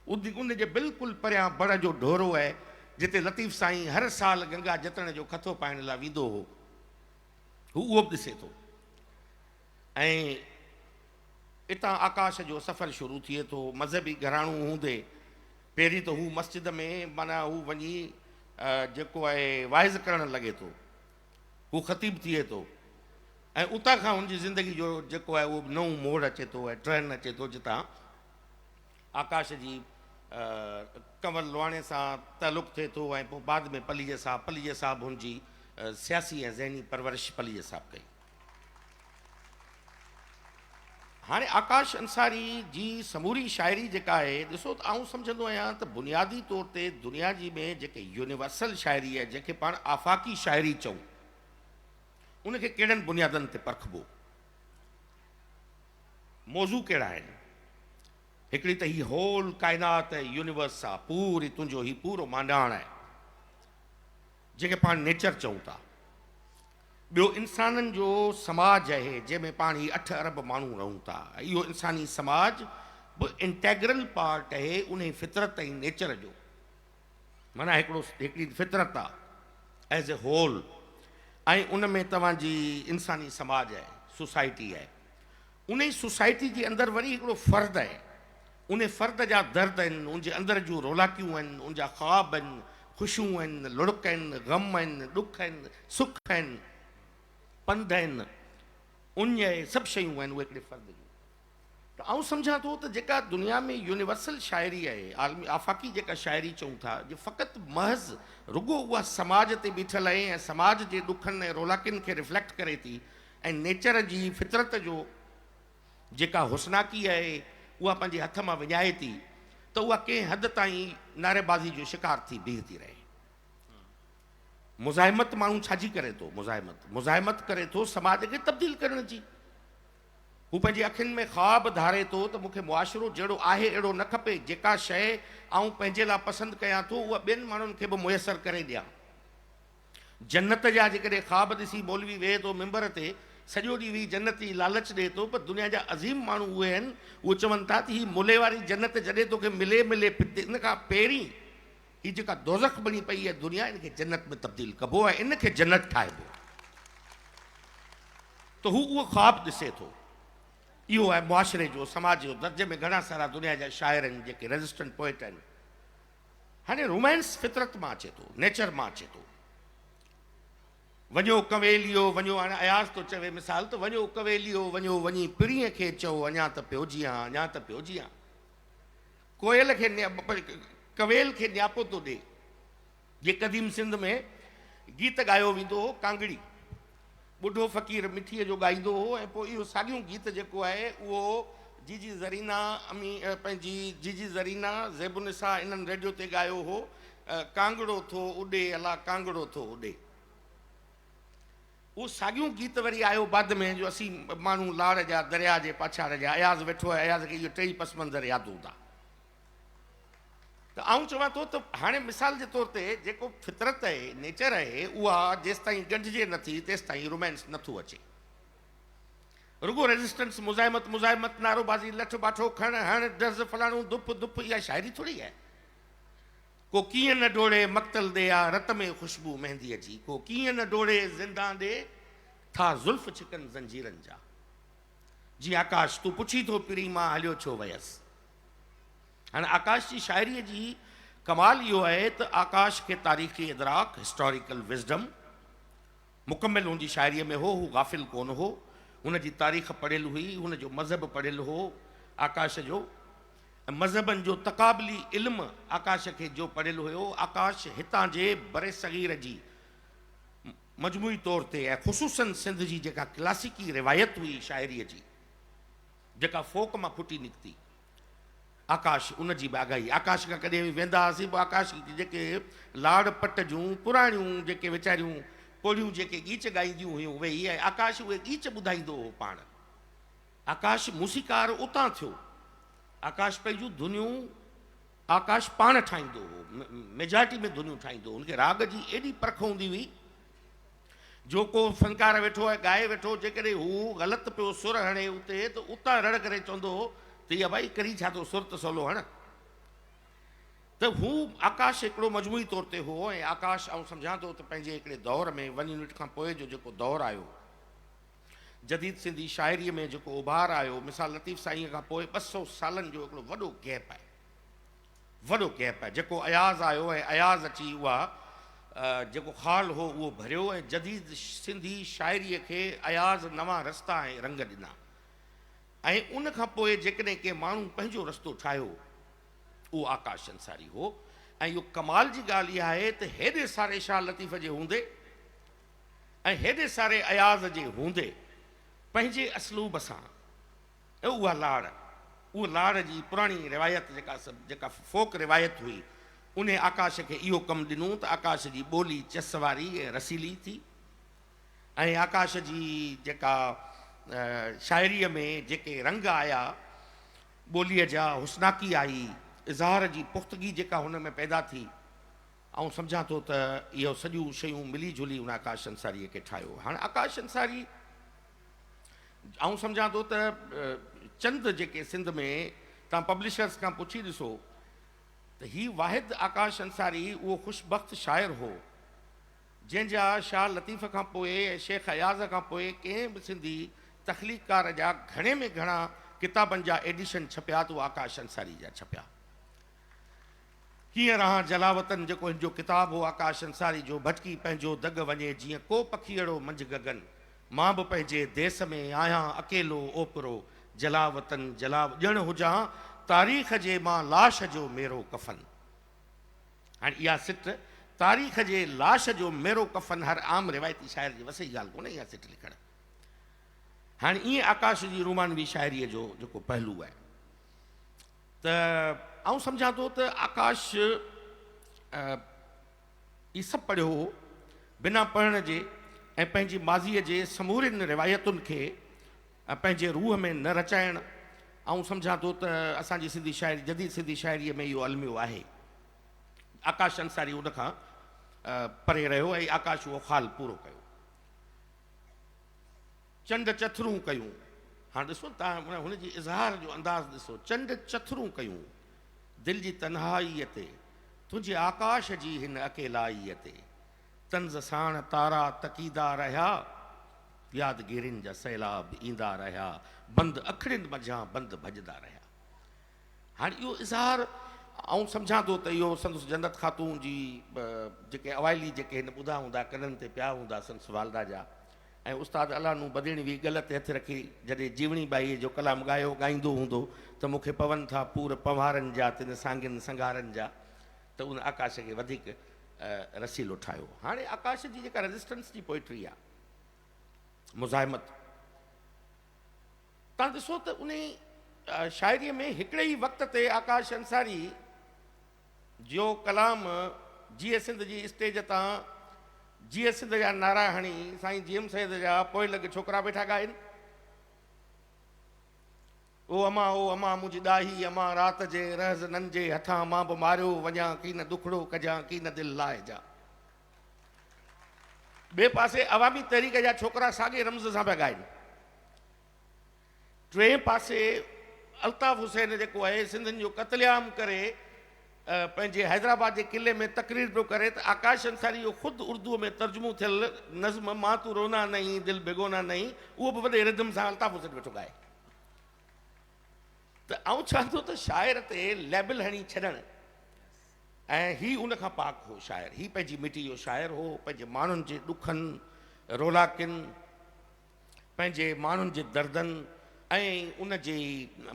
उनजे बिल्कुलु परियां बण जो ढोरो आहे जिते लतीफ़ साईं हर साल गंगा जतन जो खथो पाइण लाइ वेंदो हो, हू उहो बि ॾिसे थो। ऐं हितां आकाश जो सफ़र शुरू थिए थो। मज़हबी घराणो हूंदे पहिरीं त हू मस्जिद में माना हू वञी जेको आहे वाइज़ करणु लॻे थो, हू ख़तीब थिए थो ऐं उतां खां हुनजी ज़िंदगी जो जेको आहे उहो नओं मोड़ अचे थो ऐं ट्रेन अचे थो जितां आकाश जी कंवल लुआणे सां तालुक़ु थिए थो ऐं पोइ बाद में पलीअ साहब हुनजी सियासी ऐं ज़हनी परवरिश पलीअ साहब कई। हाणे आकाश अंसारी जी समूरी शाइरी जेका आहे ॾिसो त आउं सम्झंदो आहियां त बुनियादी तौर ते दुनिया जी में जेके यूनिवर्सल शाइरी आहे जंहिंखे पाण आफ़ाक़ी शाइरी चऊं उनखे कहिड़नि बुनियादनि ते परखिबो, मौज़ू कहिड़ा आहिनि। हिकिड़ी त हीअ होल काइनात यूनिवर्स आहे, पूरी तुंहिंजो हीउ पूरो मांडाण आहे जंहिंखे पाण नेचर चऊं था। ॿियो इंसाननि जो समाज आहे जंहिंमें पाण ही 8 अरब माण्हू रहूं था। इहो इंसानी समाज बि इंटेग्रल पार्ट आहे उन फितरत ऐं नेचर जो, माना हिकिड़ी फितरत आहे एज़ ए होल। ऐं उन में तव्हांजी इंसानी समाज आहे, सोसाइटी आहे। उन सोसाइटी जे अंदरि वरी हिकिड़ो फ़र्द आहे, उन फ़र्द जा दर्द आहिनि, उनजे अंदरि जूं रौलाकियूं आहिनि, उनजा ख़्वाब आहिनि, ख़ुशियूं आहिनि, लुड़क आहिनि, ग़म आहिनि, ॾुख आहिनि, सुख आहिनि, पंध आहिनि, उन सभु शयूं आहिनि उहे हिकिड़े फ़र्द जूं। त आउं सम्झां थो त जेका दुनिया में यूनिवर्सल शाइरी आहे, आलमी आफ़ाक़ी जेका शाइरी चऊं था, जे फ़क़ति महज़ रुगो उहा समाज ते बीठल आहे ऐं समाज जे ॾुखनि ऐं रौलाकियुनि खे रिफ्लेक्ट करे थी ऐं नेचर जी फितरत जो जेका हुस्नाकी आहे उहा पंहिंजे हथ मां विञाए थी, त उहा कंहिं हद ताईं नारेबाज़ी जो शिकार थी बीह थी रहे। मुज़ाहिमत माण्हू छाजी करे थो? मुज़ाहिमत करे थो समाज खे तब्दील करण जी। हू पंहिंजी अखियुनि में ख़्वाब धारे थो त मूंखे मुआशिरो जहिड़ो आहे अहिड़ो न खपे, जेका शइ आउं पंहिंजे लाइ पसंदि कयां थो उहा ॿियनि माण्हुनि खे बि मुयसरु करे ॾियां। जन्नत जा जेकॾहिं ख़्वाब ॾिसी मौलवी वेहे थो मिंबर ते सॼो ॾींहुं वेही जन्नती लालच ॾिए थो, पर दुनिया जा अज़ीम माण्हू उहे आहिनि, उहे चवनि था त ही मुले वारी जन्नत जॾहिं तोखे मिले मिले इन खां पहिरीं ही जेका दोज़ख बणी पई आहे दुनिया, इनखे जन्नत में तब्दील कबो आहे, इनखे जन्नत ठाहिबो। त हू उहो ख़्वाबु ॾिसे थो। इहो आहे मुआशिरे जो, समाज जो दर्जे में घणा सारा दुनिया जा शाइर आहिनि जेके रेज़िस्टेंट पोइट आहिनि। हाणे रोमांस फितरत मां अचे थो, नेचर मां अचे थो। वञो कवेलियो वञो, हाणे अयाज़ थो चवे मिसाल, त वञो कवेलियो वञो, वञी पिरीअ खे चओ अञा त पियोजियां, अञा त पियोजियां। कोयल खे कवेल खे न्यापो थो ॾे। जे क़दीम सिंध में गीत ॻायो वेंदो हो, कांगड़ी, ॿुढो फ़क़ीर मिठीअ जो ॻाईंदो हो, ऐं पोइ इहो साॻियो गीत जेको आहे उहो जीजी ज़रीना पंहिंजी जीजी ज़रीना ज़ेबुनिसा इन्हनि रेडियो ते ॻायो हो, कांगड़ो थो उॾे अला कांगड़ो थो उॾे। उहो साॻियो गीत वरी आयो बाद में, जो असीं माण्हू लाड़ जा दरिया जे पाछाड़ जा, अयाज़ वेठो आहे, अयाज़ खे इहो टई पस मंज़र यादि हूंदा। त आउं चवां थो त हाणे मिसाल जे तौर ते जेको फितरत आहे, नेचर आहे, उहा जेसिताईं गंढिजे नथी तेसिताईं रोमांस नथो अचे। रुगो रेज़िस्टेंस, मुज़ाहिमत मुज़ाहिमत, नारोबाज़ी, लठ बाठो, खण हण, दर्ज़ फलाणो, दुप दुप, इहा शाइरी थोरी आहे। को कीअं न डोड़े मक़तल दे आ रत में ख़ुशबू मेहंदीअ जी, को कीअं न डोड़े ज़िंदा दे था ज़ुल्फ़ छिकनि ज़ंजीरनि जा। जी आकाश तूं पुछी थो पिरी मां हलियो छो वयसि। हाणे आकाश जी शाइरीअ जी कमाल इहो आहे त आकाश खे तारीख़ी इदराक, हिस्टोरिकल विज़डम मुकमिल हुनजी शाइरीअ में हो, हू गाफ़िल कोन हो, हुनजी तारीख़ पढ़ियल हुई, हुनजो मज़हब पढ़ियल हो आकाश जो, मज़हबनि जो तक़ाबली इल्मु आकाश खे जो पढ़ियल हुयो। आकाश हितां जे बरे सग़ीर जी मजमूई तौर ते ऐं ख़ुसूसन सिंध जी जेका क्लासिकी रिवायत हुई शाइरीअ जी, जेका फोक मां फुटी निकिती, आकाश उनजी बि आगाही। आकाश खां कॾहिं वेंदा हुआसीं, पोइ आकाश जेके लाड़ पट जूं पुराणियूं जेके वीचारियूं पोलियूं जेके गीच ॻाईंदियूं हुयूं वेही, ऐं आकाश उहे गीच ॿुधाईंदो हो पाण। आकाश मूसीकार उतां थियो। आकाश पंहिंजूं धुनियूं आकाश पाण ठाहींदो हो, मेजॉरिटी में धुनियूं ठाहींदो हो। उनखे राग जी एॾी परख हूंदी हुई, जो को फ़नकार वेठो आहे ॻाए वेठो, जेकॾहिं हू ग़लति पियो सुर हणे उते, त उतां रड़ करे चवंदो हो त इहा भाई करी छा थो, सुर त सवलो हण। त हू आकाश हिकिड़ो मजमूई तौर ते हो। ऐं आकाश आउं सम्झां थो त पंहिंजे हिकिड़े दौर में 1 यूनिट खां पोइ जो जेको दौरु आयो, जदीद सिंधी शाइरीअ में जेको उभार आयो, मिसाल लतीफ़ साईं खां पोइ 200 सालनि जो हिकिड़ो वॾो गैप आहे, वॾो गैप आहे। जेको अयाज़ आयो ऐं अयाज़ अची उहा जेको ख़ाल हो उहो भरियो, ऐं जदीद सिंधी शाइरीअ खे अयाज़ नवां रस्ता ऐं रंग ॾिना। ऐं उन खां पोइ जेकॾहिं के माण्हू पंहिंजो रस्तो ठाहियो, उहो आकाश अंसारी हो। ऐं इहो कमाल जी ॻाल्हि इहा आहे त हेॾे सारे शाह लतीफ़ जे हूंदे ऐं हेॾे सारे अयाज़ जे हूंदे पंहिंजे असलूब सां उहा लाड़ जी पुराणी रिवायत जेका फोक रिवायत हुई, उन आकाश खे इहो कमु ॾिनो त आकाश जी ॿोली चस वारी ऐं रसीली थी। ऐं आकाश जी जेका शाइरीअ में जेके रंग आया, ॿोलीअ जा हुस्नाकी आई, इज़हार जी पुख़्तगी जेका हुन में पैदा थी, ऐं सम्झां थो त इहो सॼियूं शयूं मिली जुली उन आकाश अंसारीअ खे ठाहियो। हाणे आकाश अंसारी ऐं सम्झां थो त चंद जेके सिंध में तव्हां पब्लिशर्स खां पुछी ॾिसो त ही वाहिद आकाश अंसारी उहो ख़ुशबख़्त शाइर हो जंहिंजा शाह लतीफ़ खां पोइ ऐं शेख अयाज़ खां पोइ कंहिं बि सिंधी तख़लीक़कार जा घणे में घणा किताबनि जा एडिशन छपिया त उहे आकाश अंसारी जा छपिया। कीअं रहां जलावतन जेको हिन जो किताबु हो आकाश अंसारी जो, भटकी पंहिंजो दग वञे जीअं को पखीअड़ो मंझ गगन, मां बि पंहिंजे देस में आहियां अकेलो ओपरो, जलावतन ॼण हुजां तारीख़ जे मां लाश जो मेरो कफ़न। हाणे इहा सिट तारीख़ जे लाश जो मेरो कफ़न हर आम रिवायती शाइर जी वसई ॻाल्हि कोन्हे इहा सिट लिखणु। हाणे ईअं आकाश जी रोमानवी शाइरीअ जो जेको पहलू आहे, त आउं सम्झां थो त आकाश इहे सभु पढ़ियो हो बिना पढ़ण जे, ऐं पंहिंजी माज़ीअ जे समूरियुनि रिवायतुनि खे पंहिंजे रूह में न रचाइण। ऐं सम्झां थो त असांजी सिंधी शाइरी, जदीद सिंधी शाइरीअ में इहो अलमियो आहे। आकाश अंसारी उनखां परे रहियो ऐं आकाश उहो ख़ाल पूरो कयो। चंड चथरूं कयूं। हाँ ॾिसो तव्हां हुनजी इज़हार जो अंदाज़ ॾिसो, चंड चथरूं कयूं दिलि जी तन्हाईअ ते, तुंहिंजे आकाश जी हिन अकेलाईअ ते, तंज़ साण तारा तकीदा रहिया, यादगिरियुनि जा सैलाब ईंदा रहिया, बंदि अखिड़ियुनि मंझां बंदि भॼंदा रहिया। हाणे इहो इज़हार आउं सम्झां थो त इहो संदसि जन्नत ख़ातून जी जेके अवाइली जेके हिन ॿुधा हूंदा कननि ते पिया हूंदा संदसि वालदा जा, ऐं उस्ताद अलानू बदिणवी गल ते हथु रखी जॾहिं जीवणी बाईअ जो कलाम ॻाईंदो हूंदो त मूंखे पवनि था पूर पवारनि जा तिन सांगियुनि संगारनि जा, त उन आकाश खे वधीक रसीलो ठाहियो। हाणे आकाश जी जेका रेज़िस्टेंस जी पोइट्री आहे, मुज़ाहिमत, तव्हां ॾिसो त उन शाइरीअ में हिकिड़े ई वक़्त ते आकाश अंसारी जो कलाम जीअ सिंध जी स्टेज तां जीअ सिंध जा नारा हणी साईं जीएम सैद जा पोइ लॻ छोकिरा वेठा ॻाइनि, ओ अमा मुंहिंजी ॾाही अमा राति जे रहज़ नंजे हथां मां बि मारियो वञा की न दुखड़ो कजां की न दिलि लाहे जा। ॿिए पासे अवामी तहरीक जा छोकिरा साॻे रम्ज़ सां पिया ॻाइनि। टे पासे अल्ताफ़ हुसैन जेको आहे सिंधियुनि जो क़त्लेआम करे पंहिंजे हैदराबाद जे किले में तकरीर पियो करे, त आकाश अंसारी जो ख़ुदि उर्दूअ में तर्जुमो थियल नज़्म मां तू रोना नहीं दिल बेगोना नहीं, उहो बि वॾे रिदम सां अल्ताफ़ हुसैन वेठो ॻाए। त आउं चवां थो त शाइर ते लेबल हणी छॾणु, ऐं ही उन खां पाक हो शाइर, ही पंहिंजी मिटी जो शाइर हो, पंहिंजे माण्हुनि जे ॾुखनि रोलाकिन, पंहिंजे माण्हुनि जे दर्दनि ऐं उन जे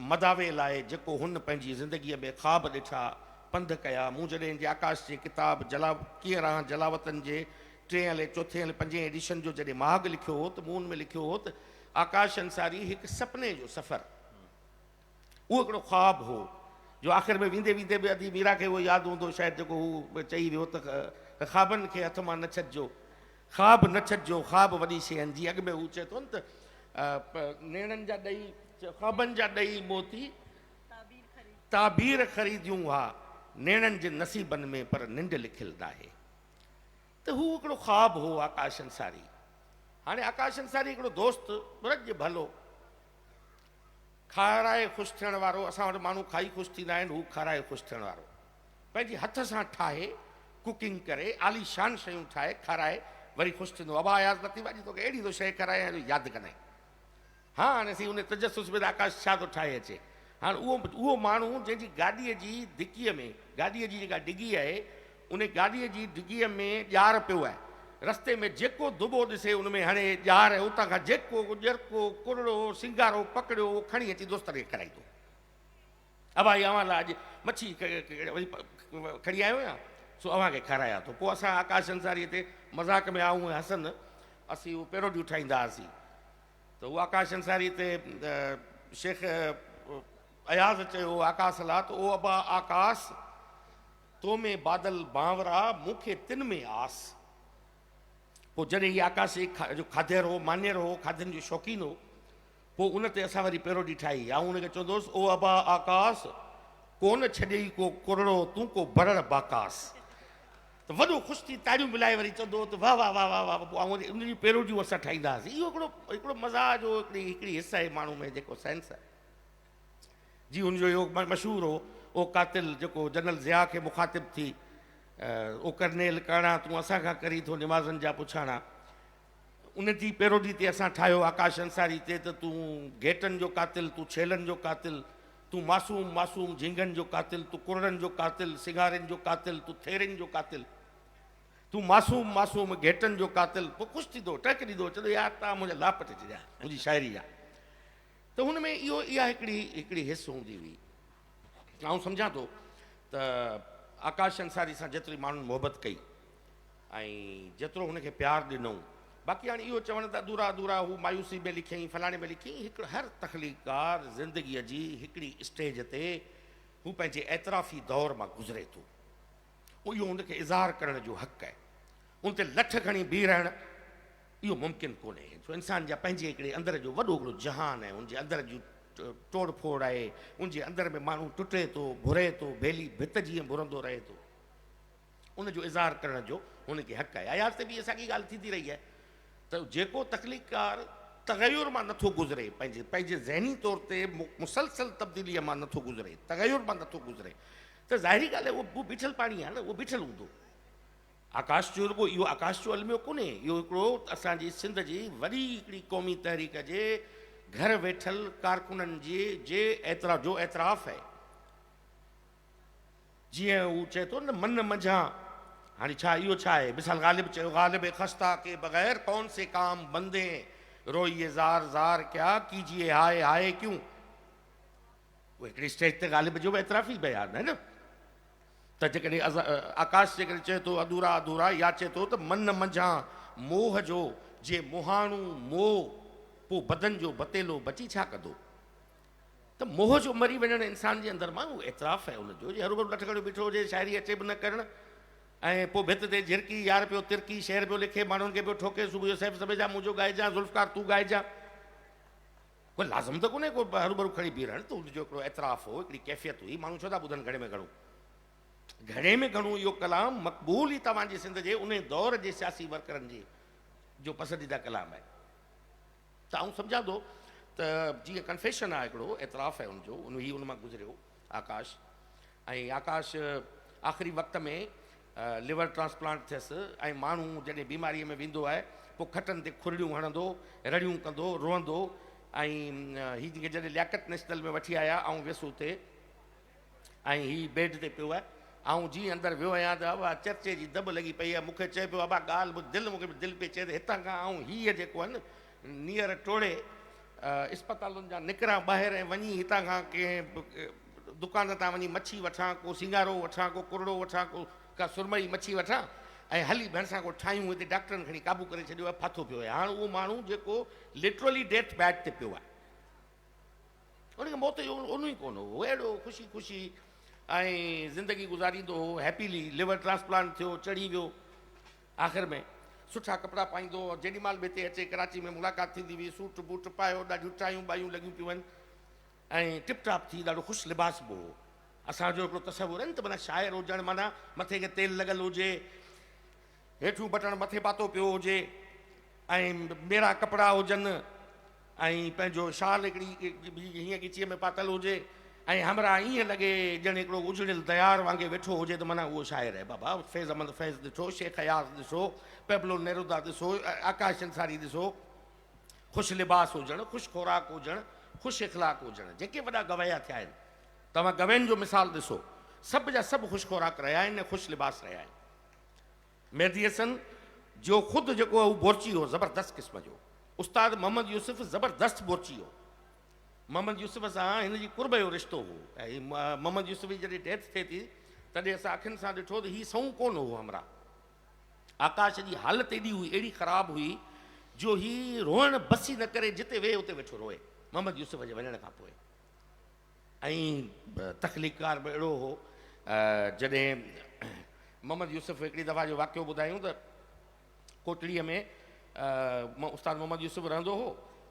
मदावे लाइ जेको हुन पंहिंजी ज़िंदगीअ में ख़्वाब ॾिठा, पंध कया। मूं जॾहिं जे आकाश जे किताब कीअं रहां जलावतन जे 3 हले 4 हले 5 एडिशन जो जॾहिं माग लिखियो हो त मूं हुन में लिखियो हो त आकाश अंसारी हिकु सपने जो सफ़र, उहो हिकिड़ो ख़्वाब हो जो आख़िर में वेंदे वेंदे बि अधी मीरा खे उहो यादि हूंदो शायदि जेको हू चई वियो त ख़्वाबनि खे हथ मां न छॾिजो, ख़्वाब न छॾिजो, ख़्वाब वॾी शइ आहिनि। जीअं अॻु में हू चए थो न त नेणनि जा ॾेई ख़्वाबनि जा ॾेई मोती ताबीर ख़रीदियूं हा, नेणनि जे नसीबनि में पर निंड लिखियलु न आहे। त हू हिकिड़ो ख़्वाब हो आकाश अंसारी। हाणे आकाश अंसारी हिकिड़ो दोस्त रज भलो खाराए ख़ुशि थियण वारो, असां वटि माण्हू खाई ख़ुशि थींदा आहिनि, हू खाराए ख़ुशि थियण वारो, पंहिंजे हथ सां ठाहे कुकिंग करे आलीशान शयूं ठाहे खाराए वरी ख़ुशि थींदो। अबा यादि नथी भाॼी तोखे अहिड़ी थो शइ खाराए यादि कंदा आहियूं। हा हाणे असीं उन तजसुस में आकाश छा थो ठाहे अचे। हाणे उहो माण्हू जंहिंजी गाॾीअ जी डिकीअ में, गाॾीअ जी जेका डिगी आहे उन गाॾीअ जी डिगीअ में ॼार पियो आहे, रस्ते में जेको दुबो ॾिसे उन में हाणे ॼार आहे, उतां खां जेको ॼरको कुरड़ो सिंगारो पकड़ियो उहो खणी अची दोस्त खे खाराईंदो। अबा अवां लाइ अॼु मच्छी वरी खणी आयो आहियां, सो अव्हां खे खारायां थो। पोइ असां आकाश अंसारीअ ते मज़ाक में आऊं हसन असीं उहो पैरोडियूं ठाहींदा हुआसीं। त उहो आकाश अंसारी ते शेख अयाज़ चयो आकाश लाइ त ओ अबा आकाश तो में बादल बांवरा मूंखे तिन में आस। पोइ जॾहिं हीअ आकाश जो खाधेर हो, मान्यर हो, खाधनि जो शौक़ीन हो, पोइ उन ते असां वरी पैरोडी ठाही। ऐं उनखे चवंदोसि ओ अबा आकाश कोन छॾेई को कुरड़ो तूं को भरण बाकास। त वॾो ख़ुशि थी ताड़ियूं मिलाए वरी चवंदो त वाह वाह वाह वाह वाह। पोइ ऐं उन जी पैरोडियूं असां ठाहींदा हुआसीं। इहो हिकिड़ो मज़ाक़ जो हिकिड़ी हिस्सा आहे माण्हू में जेको सेंस आहे। जी हुनजो इहो मशहूरु हो ओ कातिल जेको जनरल ज़िया खे मुखातिब थी, ओ करनेल करणा तूं असां खां करी थो निमाज़नि जा पुछाणा। उन जी पैरोडी ते असां ठाहियो आकाश अंसारी ते त तूं घेटनि जो कातिल, तूं छेलनि जो कातिल, तूं मासूम मासूम झिंगनि जो कातिल, तूं कुरड़नि जो कातिल, सिंगारनि जो कातिल, तूं थेरनि जो कातिल, तूं मासूम मासूम घेटनि जो कातिल। पोइ ख़ुशि थींदो, टक ॾींदो, चवंदो यार तव्हां मुंहिंजा लापत चया मुंहिंजी शाइरी आहे। त हुन में इहा हिकिड़ी हिसु हूंदी हुई। आउं सम्झां थो त आकाश अंसारी सां जेतिरी माण्हुनि मोहबत कई ऐं जेतिरो हुनखे प्यारु ॾिनऊं, बाक़ी हाणे इहो चवण त अधूरा अधूरा हू मायूसी में लिखियईं फलाणे में लिखियईं। हिकिड़ो हर तख़लीकार ज़िंदगीअ जी हिकिड़ी स्टेज ते हू पंहिंजे एतिराफ़ी दौर मां गुज़रे थो, इहो हुनखे इज़हार करण जो हक़ु आहे। उन ते लठ खणी बीह रहणु इहो मुमकिन कोन्हे, छो इंसान जा पंहिंजे हिकिड़े अंदर जो वॾो हिकिड़ो जहान आहे, उनजे अंदर जूं तोड़ फोड़ आहे, उनजे अंदर में माण्हू टुटे थो, भुरे थो, बेली भित जीअं भुरंदो रहे थो, उनजो इज़हार करण जो हुनखे हक़ु आहे। अयाज़ ते बि इहा साॻी ॻाल्हि थींदी रही आहे त जेको तख़लीकार तगयुर मां नथो गुज़रे, पंहिंजे ज़हनी तौर ते मुसलसल तब्दीलीअ मां नथो गुज़रे, तगयुर मां नथो गुज़रे, त ज़ाहिरी ॻाल्हि आहे उहो बीठल पाणी आहे न, उहो बीठल हूंदो। आकाश जो रुॻो इहो आकाश जो अलमियो कोन्हे, इहो हिकिड़ो असांजी सिंध जी वॾी हिकिड़ी क़ौमी तहरीक जे घर वेठल कारकुननि जे एतिराफ़ आहे। जीअं हू चए थो न मन मंझां, हाणे छा इहो छा आहे, मिसाल ग़ालिब चयो ग़ालिब खस्ता के बग़ैर कौन से काम बंदे रोइए ज़ार ज़ार क्या कीजिए हाय हाय क्यों। उहो हिकिड़ी स्टेज ते ग़ालिब जो बि एतिराफ़ी बयानु आहे न। त जेकॾहिं आकाश जेकॾहिं चए थो अधूरा अधूरा, या चए थो त मन मंझां मोह जो जे मुहाणू मोह पोइ बदन जो बतेलो बची छा कंदो। त मोह जो मरी वञणु इंसान जे अंदरि मां उहो एतिराफ़ आहे हुनजो, जे हरू भरू लठगड़ो बीठो हुजे, शाइरी अचे बि न करणु, ऐं पोइ भित ते झिरकी यार पियो तिरकी शेर पियो लिखे, माण्हुनि खे पियो ठोके, सुबुह जो सैफ़ सभेजा मुंहिंजो ॻाइजां, ज़ुल्फ़कार तूं ॻाइजां। कोई लाज़िम त कोन्हे को हरू भरू खणी बीहणु, त हुनजो हिकिड़ो एतिराफ़ हो, हिकिड़ी कैफ़ियत हुई। माण्हू छो था ॿुधनि घणे में घणो, घणे में घणो इहो कलाम मक़बूल ई तव्हांजी सिंध जे उन दौर जे सियासी वर्करनि जी जो पसंदीदा कलाम आहे। त आउं सम्झां थो त जीअं कन्फेशन आहे हिकिड़ो एतिराफ़ आहे हुनजो, उन मां गुज़रियो आकाश। ऐं आकाश आख़िरी वक़्त में लिवर ट्रांसप्लांट थियसि, ऐं माण्हू जॾहिं बीमारीअ में वेंदो आहे पोइ खटनि ते खुरड़ियूं हणंदो, रड़ियूं कंदो, रोअंदो। ऐं हीअ जॾहिं लियाकत नेशनल में वठी आया, ऐं वियुसि हुते, ऐं हीअ बेड ते पियो आहे, ऐं जीअं अंदरि वियो आहियां त अबा चर्चे जी दॿ लॻी पई आहे। मूंखे चए पियो अबा ॻाल्हि ॿुध, मूंखे दिलि पई चए त हितां खां ऐं हीअ जेको आहे न नीअर टोड़े इस्पतालुनि जा निकिरां ॿाहिरि ऐं वञी हितां खां कंहिं दुकान तां वञी मच्छी वठां, को सिंगारो वठां, को कुरड़ो वठां, को का सुरमई मच्छी वठां, ऐं हली भेण सां को ठाहियूं। हिते डॉक्टरनि खणी क़ाबू करे छॾियो आहे, फाथो पियो आहे। हाणे उहो माण्हू जेको लिटरली डेथ बैड ते पियो आहे, उनखे मौत जो उन ई कोन हो, अहिड़ो ख़ुशी ख़ुशी ऐं ज़िंदगी गुज़ारींदो हो, हैप्पीली। लिवर ट्रांसप्लांट थियो, चढ़ी वियो, आख़िर में सुठा कपिड़ा पाईंदो, जेॾीमहिल बि हिते अचे कराची में मुलाक़ात थींदी हुई, सूट बूट पायो, ॾाढियूं टायूं बायूं लॻियूं पियूं आहिनि, ऐं टिप टाप थी ॾाढो ख़ुशि लिबास बि हो। असांजो हिकिड़ो तसवुरु आहे न त माना शाइर हुजणु, माना मथे खे तेल लॻल हुजे, हेठूं बटण मथे पातो पियो हुजे, ऐं मेरा कपिड़ा हुजनि, ऐं पंहिंजो शाल हिकिड़ी हीअं ॻिचीअ में पातल हुजे, ऐं हमरा ईअं लॻे ॼण हिकिड़ो उजड़ियल दयार वांगुरु वेठो हुजे, त माना उहो शाइर आहे बाबा। फैज़ अहमद फैज़ ॾिठो, शेख हयास ॾिसो, पेबलो नेरुदा ॾिसो, आकाश अंसारी ॾिसो। ख़ुशि लिबास हुजणु, ख़ुशि खुराक हुजणु, ख़ुशि इख़लाक हुजणु, जेके वॾा गवैया थिया आहिनि, तव्हां गवैयनि जो मिसाल ॾिसो, सभु जा सभु ख़ुशि खुराक रहिया आहिनि, ख़ुशि लिबास रहिया आहिनि। मेहदी हसन जो ख़ुदि जेको आहे उहो बोरची हो, ज़बरदस्त क़िस्म जो। उस्ताद मोहम्मद यूसुफ ज़बरदस्त बोरची हो। मोहम्मद यूसुफ सां हिन जी कुर्ब जो रिश्तो हो, ऐं मोहम्मद यूसुफ जी जॾहिं डेथ थिए थी तॾहिं असां अखियुनि सां ॾिठो त हीउ सऊं कोन हो हमरा। आकाश जी हालत एॾी हुई, एॾी ख़राबु हुई, जो हीउ रोअणु बसी न करे जिते वेहे उते वेठो रोए मोहम्मद यूसुफ जे वञण खां पोइ। ऐं तख़लीकार बि अहिड़ो हो, जॾहिं मोहम्मद यूसुफ हिकिड़ी दफ़ा जो वाक़ियो ॿुधायूं त कोटड़ीअ में उस्ताद मोहम्मद यूसुफ रहंदो हो,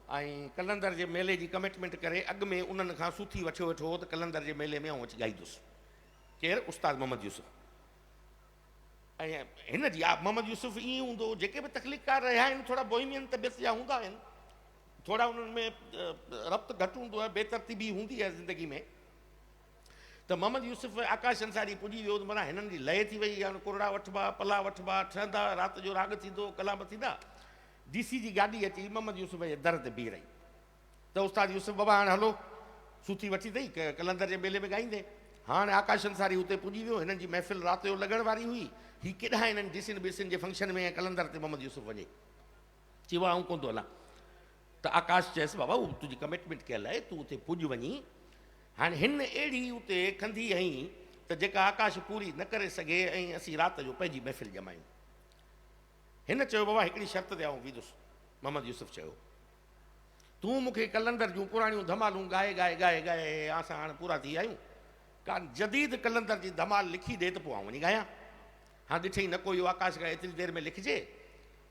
ऐं कलंदर जे मेले जी कमिटमेंट करे अॻु में उन्हनि खां सूथी वठियो वेठो हो त कलंदर जे मेले में आउं अची ॻाईंदुसि। केरु? उस्ताद मोहम्मद यूसुफ। ऐं हिन जी मोहम्मद यूसुफ ईअं हूंदो, जेके बि तख़लीकार रहिया आहिनि थोरा बोहिमियन तबियत जा हूंदा आहिनि, थोरा उन्हनि में रब्त घटि हूंदो आहे, बेतरतीबी हूंदी आहे ज़िंदगी में। त मोहम्मद यूसुफ आकाश अंसारी पुॼी वियो, त माना हिननि जी लय थी वई, हाणे कुरड़ा वठिबा, पला वठिबा, ठहंदा, राति जो राग थींदो, कलाम थींदा। DC जी गाॾी अची मोहम्मद यूसुफ जे दर ते बीह रही, त उस्ताद यूसुफ बाबा हाणे हलो, सूथी वठी अथई, कलंदर जे मेले में ॻाईंदे। हाणे आकाश अंसारी हुते पुॼी वियो, हिननि जी महफ़िल राति जो लॻण वारी हुई, हीअ केॾा हिननि डीसिन बीसिन जे फंक्शन में कलंदर ते मोहम्मद यूसुफ वञे, चयो आऊं कोन थो हलां। त आकाश चयसि बाबा हू तुंहिंजी कमिटमेंट कयल आहे, तूं उते पुॼ वञी। हाणे हिन अहिड़ी उते कंदी हई त जेका आकाश पूरी न करे सघे, ऐं असीं राति जो पंहिंजी महफ़िल ॼमायूं। हिन चयो बाबा हिकिड़ी शर्त ते आऊं वींदुसि। मोहम्मद यूसुफ चयो तूं मूंखे कलंदर जूं पुराणियूं धमालूं ॻाए ॻाए ॻाए ॻाए असां हाणे पूरा थी आहियूं, का जदीद कलंदर जी धमाल लिखी ॾे त पोइ आउं वञी ॻायां। हाँ ॾिठई न को इहो आकाश खां एतिरी देरि में लिखिजे,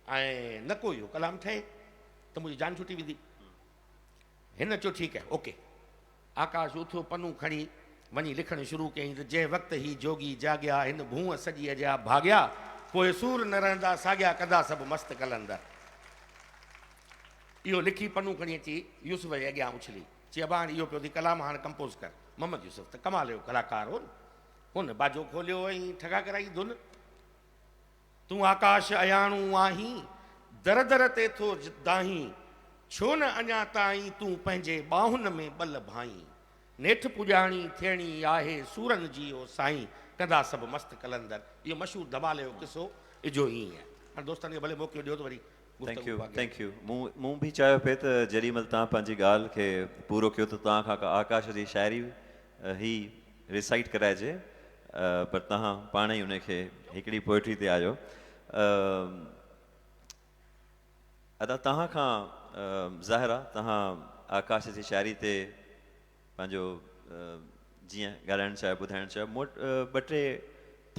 ऐं न को इहो कलाम ठहे, त मुंहिंजी जान छुटी वेंदी। हिन चयो ठीकु आहे, ओके। आकाश उथियो, पनूं खणी वञी लिखणु शुरू कयईं त जंहिं वक़्तु ही जोगी जाॻिया, हिन भूअ सॼीअ जा भाॻिया, पोइ सूर न रहंदा साॻिया कंदा सभु मस्तु कलंदर। इहो लिखी पन्नू खणी अची यूसुफ जे अॻियां उछली चई अबा हाणे इहो पियो थी कलाम हाणे कंपोज़ कर मोहम्मद यूसुफ त कमाल जो कलाकार हो हुन बाजो खोलियो ऐं ठगा कराई धुन तूं आकाश अयाणू आहीं दर दर ते थो दाहीं छो न अञा ताईं तूं पंहिंजे ॿाहुनि में ॿल भाई नेठ पुॼाणी थियणी आहे सूरनि जी ओ साईं कंदा सभु मस्तु कलंदर इहो मशहूरु धमाल जो किसो इजो ई आहे हाणे दोस्तनि खे भले मौक़ो ॾियो त वरी थैंक यू मूं बि चाहियो पिए त जेॾीमहिल तव्हां पंहिंजी ॻाल्हि खे पूरो कयो त तव्हां खां आकाश जी शाइरी ही रिसाइट कराइजे पर तव्हां पाण ई उनखे हिकिड़ी पोइट्री ते आयो अदा तव्हां खां ज़ाहिरा तव्हां आकाश जी शाइरी ते पंहिंजो जीअं ॻाल्हाइणु चाहियो ॿुधाइणु चाहियो मूं वटि ॿ टे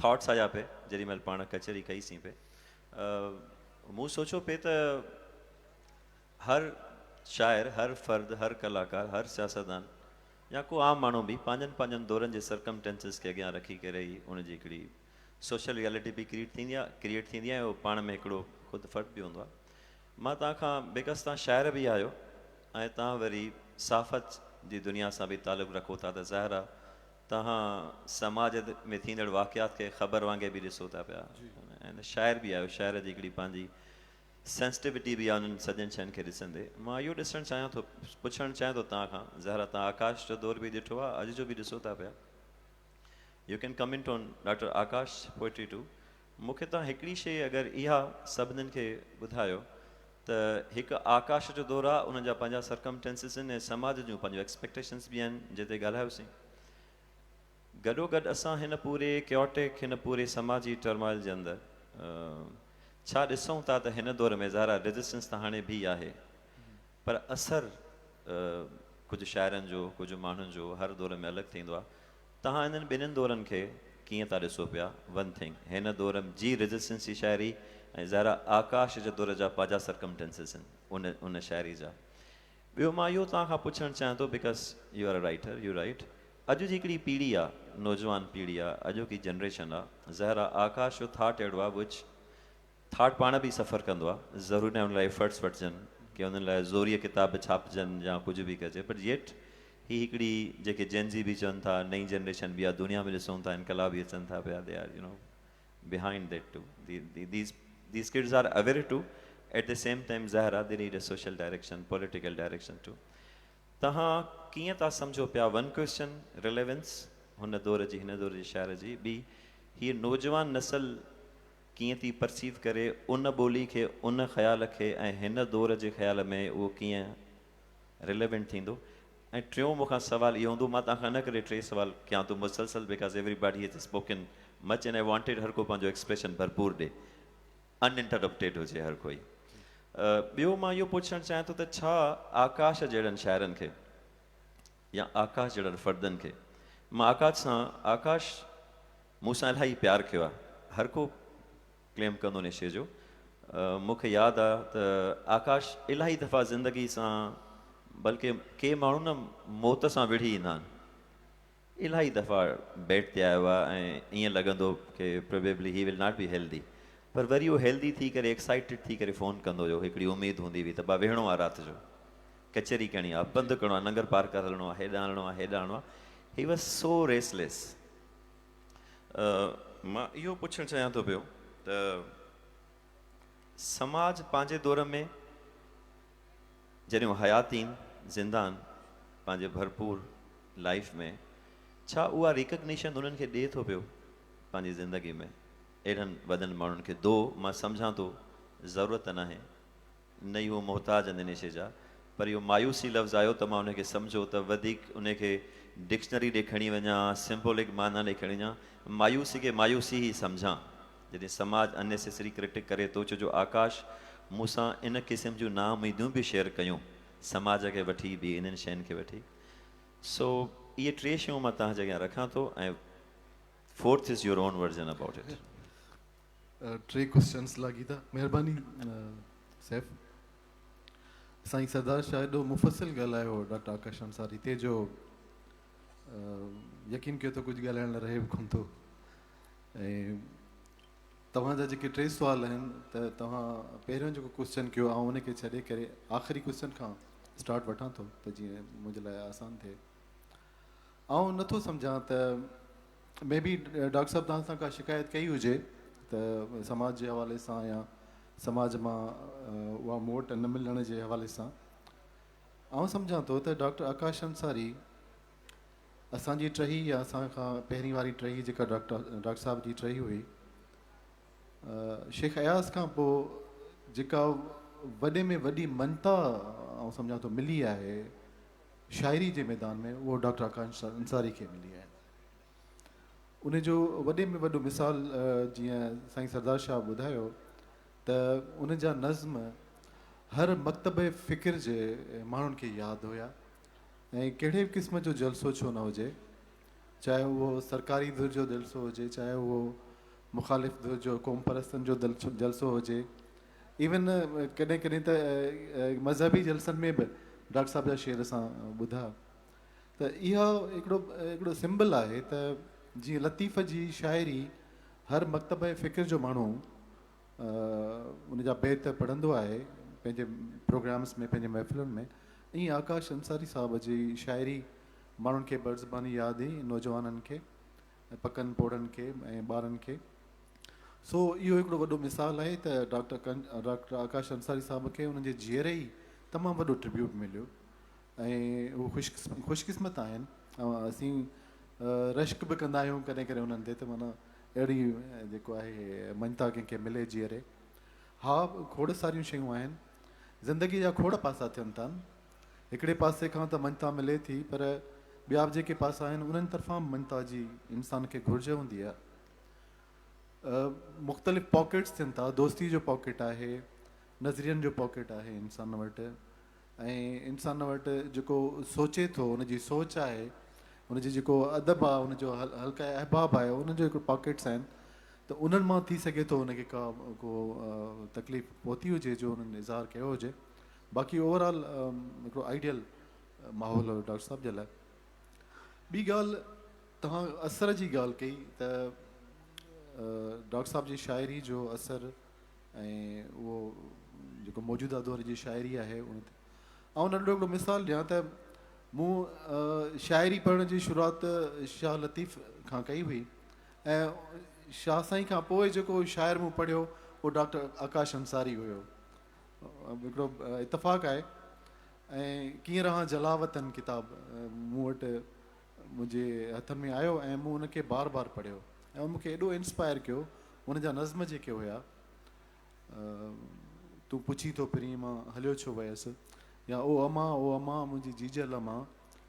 थॉट्स आया पिए जेॾीमहिल पाण कचहरी कईसीं पिए मूं सोचियो पिए त हर शाइर हर फ़र्द हर कलाकार हर सियासतदान या को आम माण्हू बि पंहिंजनि दौरनि जे सर्कमटेंसिस खे अॻियां रखी करे ई उनजी हिकिड़ी सोशल रियलिटी बि क्रिएट थींदी आहे ऐं पाण में हिकिड़ो ख़ुदि फ़र्क़ु बि हूंदो आहे मां तव्हां खां बिकॉज़ तव्हां शाइर बि आहियो ऐं तव्हां वरी साफ़त जी दुनिया सां बि तालुक़ु रखो था त ज़ाहिर आहे तव्हां समाज में थींदड़ वाक़ियात खे ख़बर वांगुरु बि ॾिसो था पिया ऐं शाइर बि आहियो शाइर जी हिकिड़ी पंहिंजी सेंसिटिविटी बि आहे उन्हनि सॼनि शयुनि खे ॾिसंदे मां इहो ॾिसणु चाहियां थो पुछणु चाहियां थो तव्हां खां ज़ाहिर तव्हां आकाश जो दौर बि ॾिठो आहे अॼु जो बि ॾिसो था पिया you can comment on doctor Akash poetry to मूंखे तव्हां हिकिड़ी शइ अगरि इहा सभिनीनि खे ॿुधायो त हिकु आकाश जो दौरु आहे उन जा पंहिंजा सर्कमटेंसिस आहिनि ऐं समाज जूं पंहिंजूं एक्सपेक्टेशन्स बि आहिनि जिते ॻाल्हायोसीं गॾोगॾु असां हिन पूरे क्योटिक हिन पूरे समाजी टर्माइल जे अंदरि छा ॾिसूं था त हिन दौर में ज़ाहिर रेजिस्टेंस त हाणे बि आहे पर असरु कुझु शाइरनि जो कुझु माण्हुनि जो हर दौर में अलॻि थींदो आहे तव्हां हिननि ॿिन्हिनि दौरनि खे कीअं था ॾिसो पिया वन थिंग हिन दौर जी रेजिस्टेंस जी शाइरी ऐं ज़ाहिर आकाश जे दौर जा पंहिंजा सर्कमटेंसिस आहिनि उन शाइरी जा ॿियो मां इहो तव्हां खां पुछणु चाहियां थो because U are a writer U right अॼु जी हिकिड़ी पीढ़ी आहे नौजवान पीढ़ी आहे अॼोकी जनरेशन आहे ज़ाहिर आकाश जो थाट अहिड़ो आहे विच थाट पाण बि सफ़र कंदो आहे ज़रूरी न हुन लाइ एफर्ट्स वठिजनि की हुन लाइ ज़ोरीअ किताब छापजनि या कुझु बि कजे बट येट ही हिकिड़ी जेके जेनज़ी बि चवनि था नई जनरेशन बि आहे दुनिया में ॾिसूं था इनकलाब अचनि था पिया they are behind that to these kids are aware too at the same time ज़ाहिर they need a social direction political direction too तव्हां कीअं था सम्झो पिया वन क्वेश्चन रिलेवेंस हुन दौर जी हिन दौर जी शाइर जी ॿी हीअ नौजवान नसल कीअं थी परसीव करे उन ॿोली खे उन ख़्याल खे ऐं हिन दौर जे ख़्याल में उहो कीअं रिलेवेंट थींदो ऐं टियों मूंखां सुवाल इहो हूंदो मां तव्हां खां न करे टे सुवाल कयां थो मुसलसल because everybody has spoken much and I wanted her को पंहिंजो एक्सप्रेशन भरपूर ॾे अनइंटरप्टेड हुजे हर कोई ॿियो मां इहो पुछणु चाहियां थो त छा आकाश जहिड़नि शाइरनि खे या आकाश जहिड़नि फ़र्दनि खे मां आकाश मूंसां इलाही प्यारु कयो आहे हर को क्लेम कंदो उन शइ जो मूंखे यादि आहे त आकाश इलाही दफ़ा ज़िंदगी सां बल्कि के माण्हू न मौत सां विढ़ी ईंदा आहिनि इलाही दफ़ा बेड ते आयो आहे ऐं ईअं लॻंदो की probably he will not be healthy पर वरी उहो हेल्दी थी करे एक्साइटेड थी करे फ़ोन कंदो हुयो हिकिड़ी उमेदु हूंदी हुई त भाउ वेहणो आहे राति जो कचहरी करणी आहे पंधु करिणो आहे नंगर पार्क हलणो आहे हेॾां हलणो आहे हेॾां हलणो आहे ही वॉज सो रेसलेस मां इहो पुछणु चाहियां थो पियो त समाज पंहिंजे दौर में जॾहिं हयातीन ज़िंदान पंहिंजे भरपूर लाइफ में छा उहा रिकग्निशन उन्हनि खे ॾिए थो पियो पंहिंजी ज़िंदगी में अहिड़नि वॾनि माण्हुनि खे दो मां सम्झां थो ज़रूरत न आहे न ई उहो मोहताज आहिनि इन शइ जा पर इहो मायूसी लफ़्ज़ु आयो त मां उनखे सम्झो त वधीक उनखे डिक्शनरी ॾे खणी वञा सिंबॉलिक माना ॾे खणी वञा मायूसी खे मायूसी ई सम्झां जॾहिं समाज अननेसेसरी क्रिटिक करे थो छो जो आकाश मूंसां इन क़िस्म जूं नाउमीदियूं बि शेयर कयूं समाज खे वठी बि इन्हनि शयुनि खे वठी सो इहे टे शयूं मां तव्हांजे अॻियां रखां थो ऐं fourth is your on version about it टे क्वेश्चन्स लॻी था महिरबानी सैफ साईं सरदार शाह एॾो मुफ़सिल ॻाल्हायो डॉक्टर आकाश अंसारी ते जो यकीन कयो त कुझु ॻाल्हाइण लाइ रहे बि कोन थो ऐं तव्हांजा जेके 3 सुवाल आहिनि त तव्हां पहिरियों जेको क्वेश्चन कयो ऐं उनखे छॾे करे आख़िरी क्वेश्चन खां स्टार्ट वठां थो त जीअं मुंहिंजे लाइ आसान थिए। ऐं नथो सम्झां त मे बी डॉक्टर साहिबु तव्हां सां का शिकायत कई हुजे त समाज जे हवाले सां या समाज मां उहा मोट न मिलण जे हवाले सां। आउं सम्झां थो त डॉक्टर आकाश अंसारी असांजी टही या असां खां पहिरीं वारी टही जेका डॉक्टर साहिब जी टही हुई, शेख अयाज़ खां पोइ जेका वॾे में वॾी मनता आउं सम्झां थो मिली आहे शाइरी जे मैदान में, उहो डॉक्टर आकाश अंसारी खे मिली आहे। उन जो वॾे में वॾो मिसाल जीअं साईं सरदार शाह ॿुधायो त उन जा नज़्म हर मकतब फ़िक्र जे माण्हुनि खे यादि हुया ऐं कहिड़े बि क़िस्म जो जलसो छो न हुजे, चाहे उहो सरकारी धुर जो जलसो हुजे, चाहे उहो मुखालिफ़ धुर जो क़ौम परस्तनि जो जलसो हुजे, इवन कॾहिं कॾहिं त मज़हबी जलसनि में बि डॉक्टर साहिब जा शेर असां ॿुधा। त इहा हिकिड़ो सिंबल आहे त जीअं लतीफ़ जी शाइरी हर मकतब फ़िक्र जो माण्हू उन जा बैत पढ़ंदो आहे पंहिंजे प्रोग्राम्स में, पंहिंजे महफ़िलुनि में, ईअं आकाश अंसारी साहिब जी शाइरी माण्हुनि खे बर्ज़बानी यादि हुई, नौजवाननि खे, पकनि पोड़नि खे ऐं ॿारनि खे। सो इहो हिकिड़ो वॾो मिसाल आहे त डॉक्टर आकाश अंसारी साहिब खे उन्हनि जे जीअरे ई तमामु वॾो ट्रिब्यूट मिलियो ऐं उहे ख़ुशकिस्मत आहिनि। ऐं असीं रश्क बि कंदा आहियूं कॾहिं कॾहिं उन्हनि ते, त माना अहिड़ी जेको आहे मञता कंहिंखे मिले जीअरे। हा, खोड़ सारियूं शयूं आहिनि, ज़िंदगी जा खोड़ पासा थियनि था। हिकिड़े पासे खां त मञता मिले थी, पर ॿिया बि जेके पासा आहिनि उन्हनि तरफ़ां मञता जी इंसान खे घुर्ज हूंदी आहे। मुख़्तलिफ़ पॉकेट्स थियनि था, दोस्ती जो पॉकेट आहे, नज़रियनि जो पॉकेट आहे इंसान वटि, ऐं इंसान वटि जेको सोचे थो उनजी सोच आहे, उनजी जेको अदब आहे, उनजो हल्का अहबाब आहे, उनजो हिकिड़ो पॉकेट्स आहिनि। त उन्हनि मां थी सघे थो उनखे को तकलीफ़ पहुती हुजे जो उन्हनि इज़हार कयो हुजे। बाक़ी ओवरऑल हिकिड़ो आइडियल माहौल हुयो डॉक्टर साहिब जे लाइ। ॿी ॻाल्हि, तव्हां असर जी ॻाल्हि कई त डॉक्टर साहिब जी शाइरी जो असरु ऐं उहो जेको मौजूदा दौर जी शाइरी आहे उन ते। ऐं नंढो हिकिड़ो मिसाल ॾियां त मूं शाइरी पढ़ण जी शुरूआति शाह लतीफ़ खां कई हुई ऐं शाह साईं खां पोइ जेको शाइर मूं पढ़ियो उहो डॉक्टर आकाश अंसारी हुयो। हिकिड़ो इतफ़ाक़ आहे। ऐं कीअं रहां जलावतन किताब मूं वटि मुंहिंजे हथनि में आयो ऐं मूं उनखे बार बार पढ़ियो ऐं मूंखे एॾो इंस्पायर कयो। उन जा नज़्म जेके हुया, तूं पुछी थो फिरी मां हलियो छो वयसि, या ओ अमा मुंहिंजी जीजल अमा,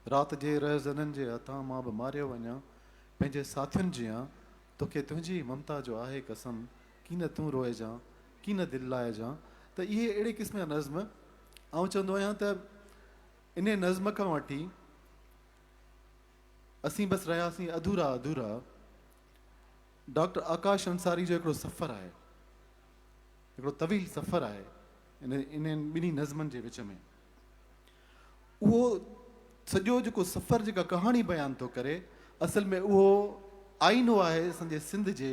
राति जे रहज़ननि जे हथां मां बि मारियो वञा, पंहिंजे साथियुनि जियां तोखे तुंहिंजी ममता जो आहे कसम, की न तूं रोइजां की न दिलि लाइजां। त इहे अहिड़े क़िस्म जा नज़्म आउं चवंदो आहियां त इन नज़्म खां वठी असीं बसि रहियासीं अधूरा अधूरा। डॉक्टर आकाश अंसारी जो हिकिड़ो सफ़रु आहे, हिकिड़ो तवील सफ़रु आहे इन्हनि ॿिन्ही नज़्मनि जे विच में। उहो सॼो जेको सफ़रु जेका कहाणी बयानु थो करे, असल में उहो आईनो आहे असांजे सिंध जे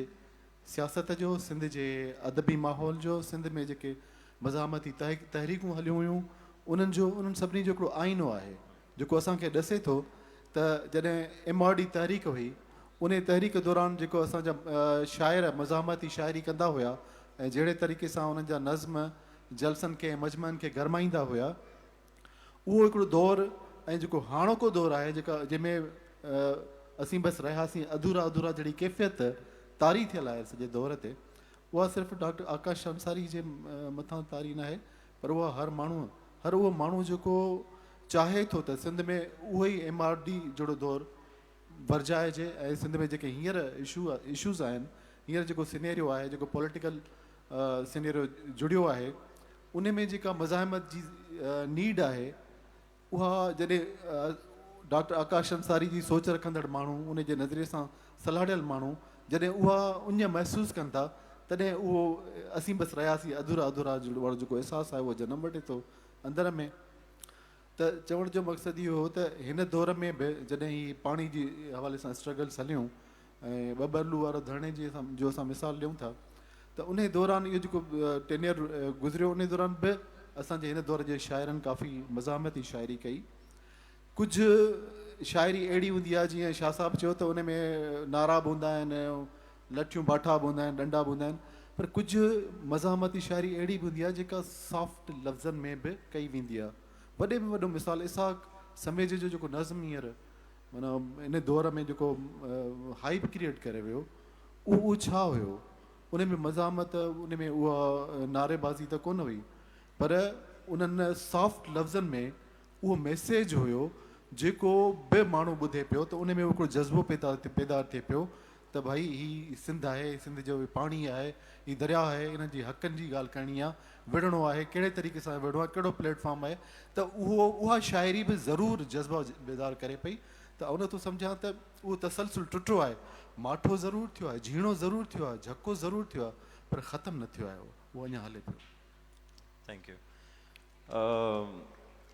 सियासत जो, सिंध जे अदबी माहौल जो, सिंध में जेके मज़ामती तहरीकूं हलियूं हुयूं उन्हनि सभिनी जो हिकिड़ो आईनो आहे जेको असांखे ॾसे थो त जॾहिं MRD तहरीक हुई, उन तहरीक दौरान जेको असांजा शाइर मज़ामती शाइरी कंदा हुआ ऐं जहिड़े तरीक़े सां उन्हनि जा नज़्म जलसनि खे मजमनि खे गरमाईंदा हुआ, उहो हिकिड़ो दौरु ऐं जेको हाणोको दौरु आहे जंहिंमें असीं बसि रहियासीं अधूरा अधूरा जहिड़ी कैफ़ियत तारी थियल आहे सॼे दौर ते, उहा सिर्फ़ु डॉक्टर आकाश अंसारी जे मथां तारी न आहे, पर उहा हर उहो माण्हू जेको चाहे थो त सिंध में उहो ई MRD जहिड़ो दौरु वरजाइजे ऐं सिंध में जेके हींअर इशूज़ आहिनि, हींअर जेको सिनेरियो आहे, जेको पॉलिटिकल सिनेरियो जुड़ियो आहे, उन में जेका मज़ाहिमत जी नीड आहे, उहा जॾहिं डॉक्टर आकाश अंसारी जी सोच रखंदड़ माण्हू, उन जे नज़रिए सां सलाहियल माण्हू जॾहिं उहा उन महसूसु कनि था, तॾहिं उहो असीं बसि रहियासीं अधूरा अधूरा वारो जेको अहसासु आहे उहो जनमु वठे थो अंदर में। त चवण जो मक़सदु इहो हो त हिन दौर में बि जॾहिं ही पाणी जी हवाले सां स्ट्रगल्स हलियूं ऐं ॿ बरलू वारो धरणे जो असां मिसाल ॾियूं था, त उन दौरान इहो जेको टेनियर गुज़रियो उन दौरान बि असांजे हिन दौर जे शाइरनि काफ़ी मज़ामती शाइरी कई। कुझु शाइरी अहिड़ी हूंदी आहे जीअं शाह साहब चयो त उन में नारा बि हूंदा आहिनि, लठियूं बाठा बि हूंदा आहिनि, डंडा बि हूंदा आहिनि, पर कुझु मज़ामती शाइरी अहिड़ी बि हूंदी आहे जेका सॉफ्ट लफ़्ज़नि में बि कई वेंदी आहे। वॾे में वॾो मिसाल इसाक समेज जो जेको नज़्म हींअर माना इन दौर में जेको हाइप क्रिएट करे वियो उहो छा हुयो? उन में मज़ामत, उन में उहा नारेबाज़ी त कोन हुई, पर उन्हनि सॉफ्ट लफ़्ज़नि में उहो मैसेज हुयो जेको बि माण्हू ॿुधे पियो त उन में हिकिड़ो जज़्बो पैदा थिए पियो त भाई ही सिंध आहे, सिंध जो पाणी आहे, ही दरिया आहे, इन्हनि जी हक़नि जी ॻाल्हि करणी आहे, विढ़णो आहे, कहिड़े तरीक़े सां विढ़णो आहे, कहिड़ो प्लेटफॉर्म आहे। त उहा शाइरी बि ज़रूरु जज़्बा बेदार करे पई। त उन तो सम्झां त उहो तसलसुल टुटो आहे, माठो ज़रूरु थियो आहे, झीणो ज़रूरु थियो आहे, झको ज़रूरु थियो आहे, पर ख़तमु न थियो आहे, उहो अञा हले पियो। Thank U.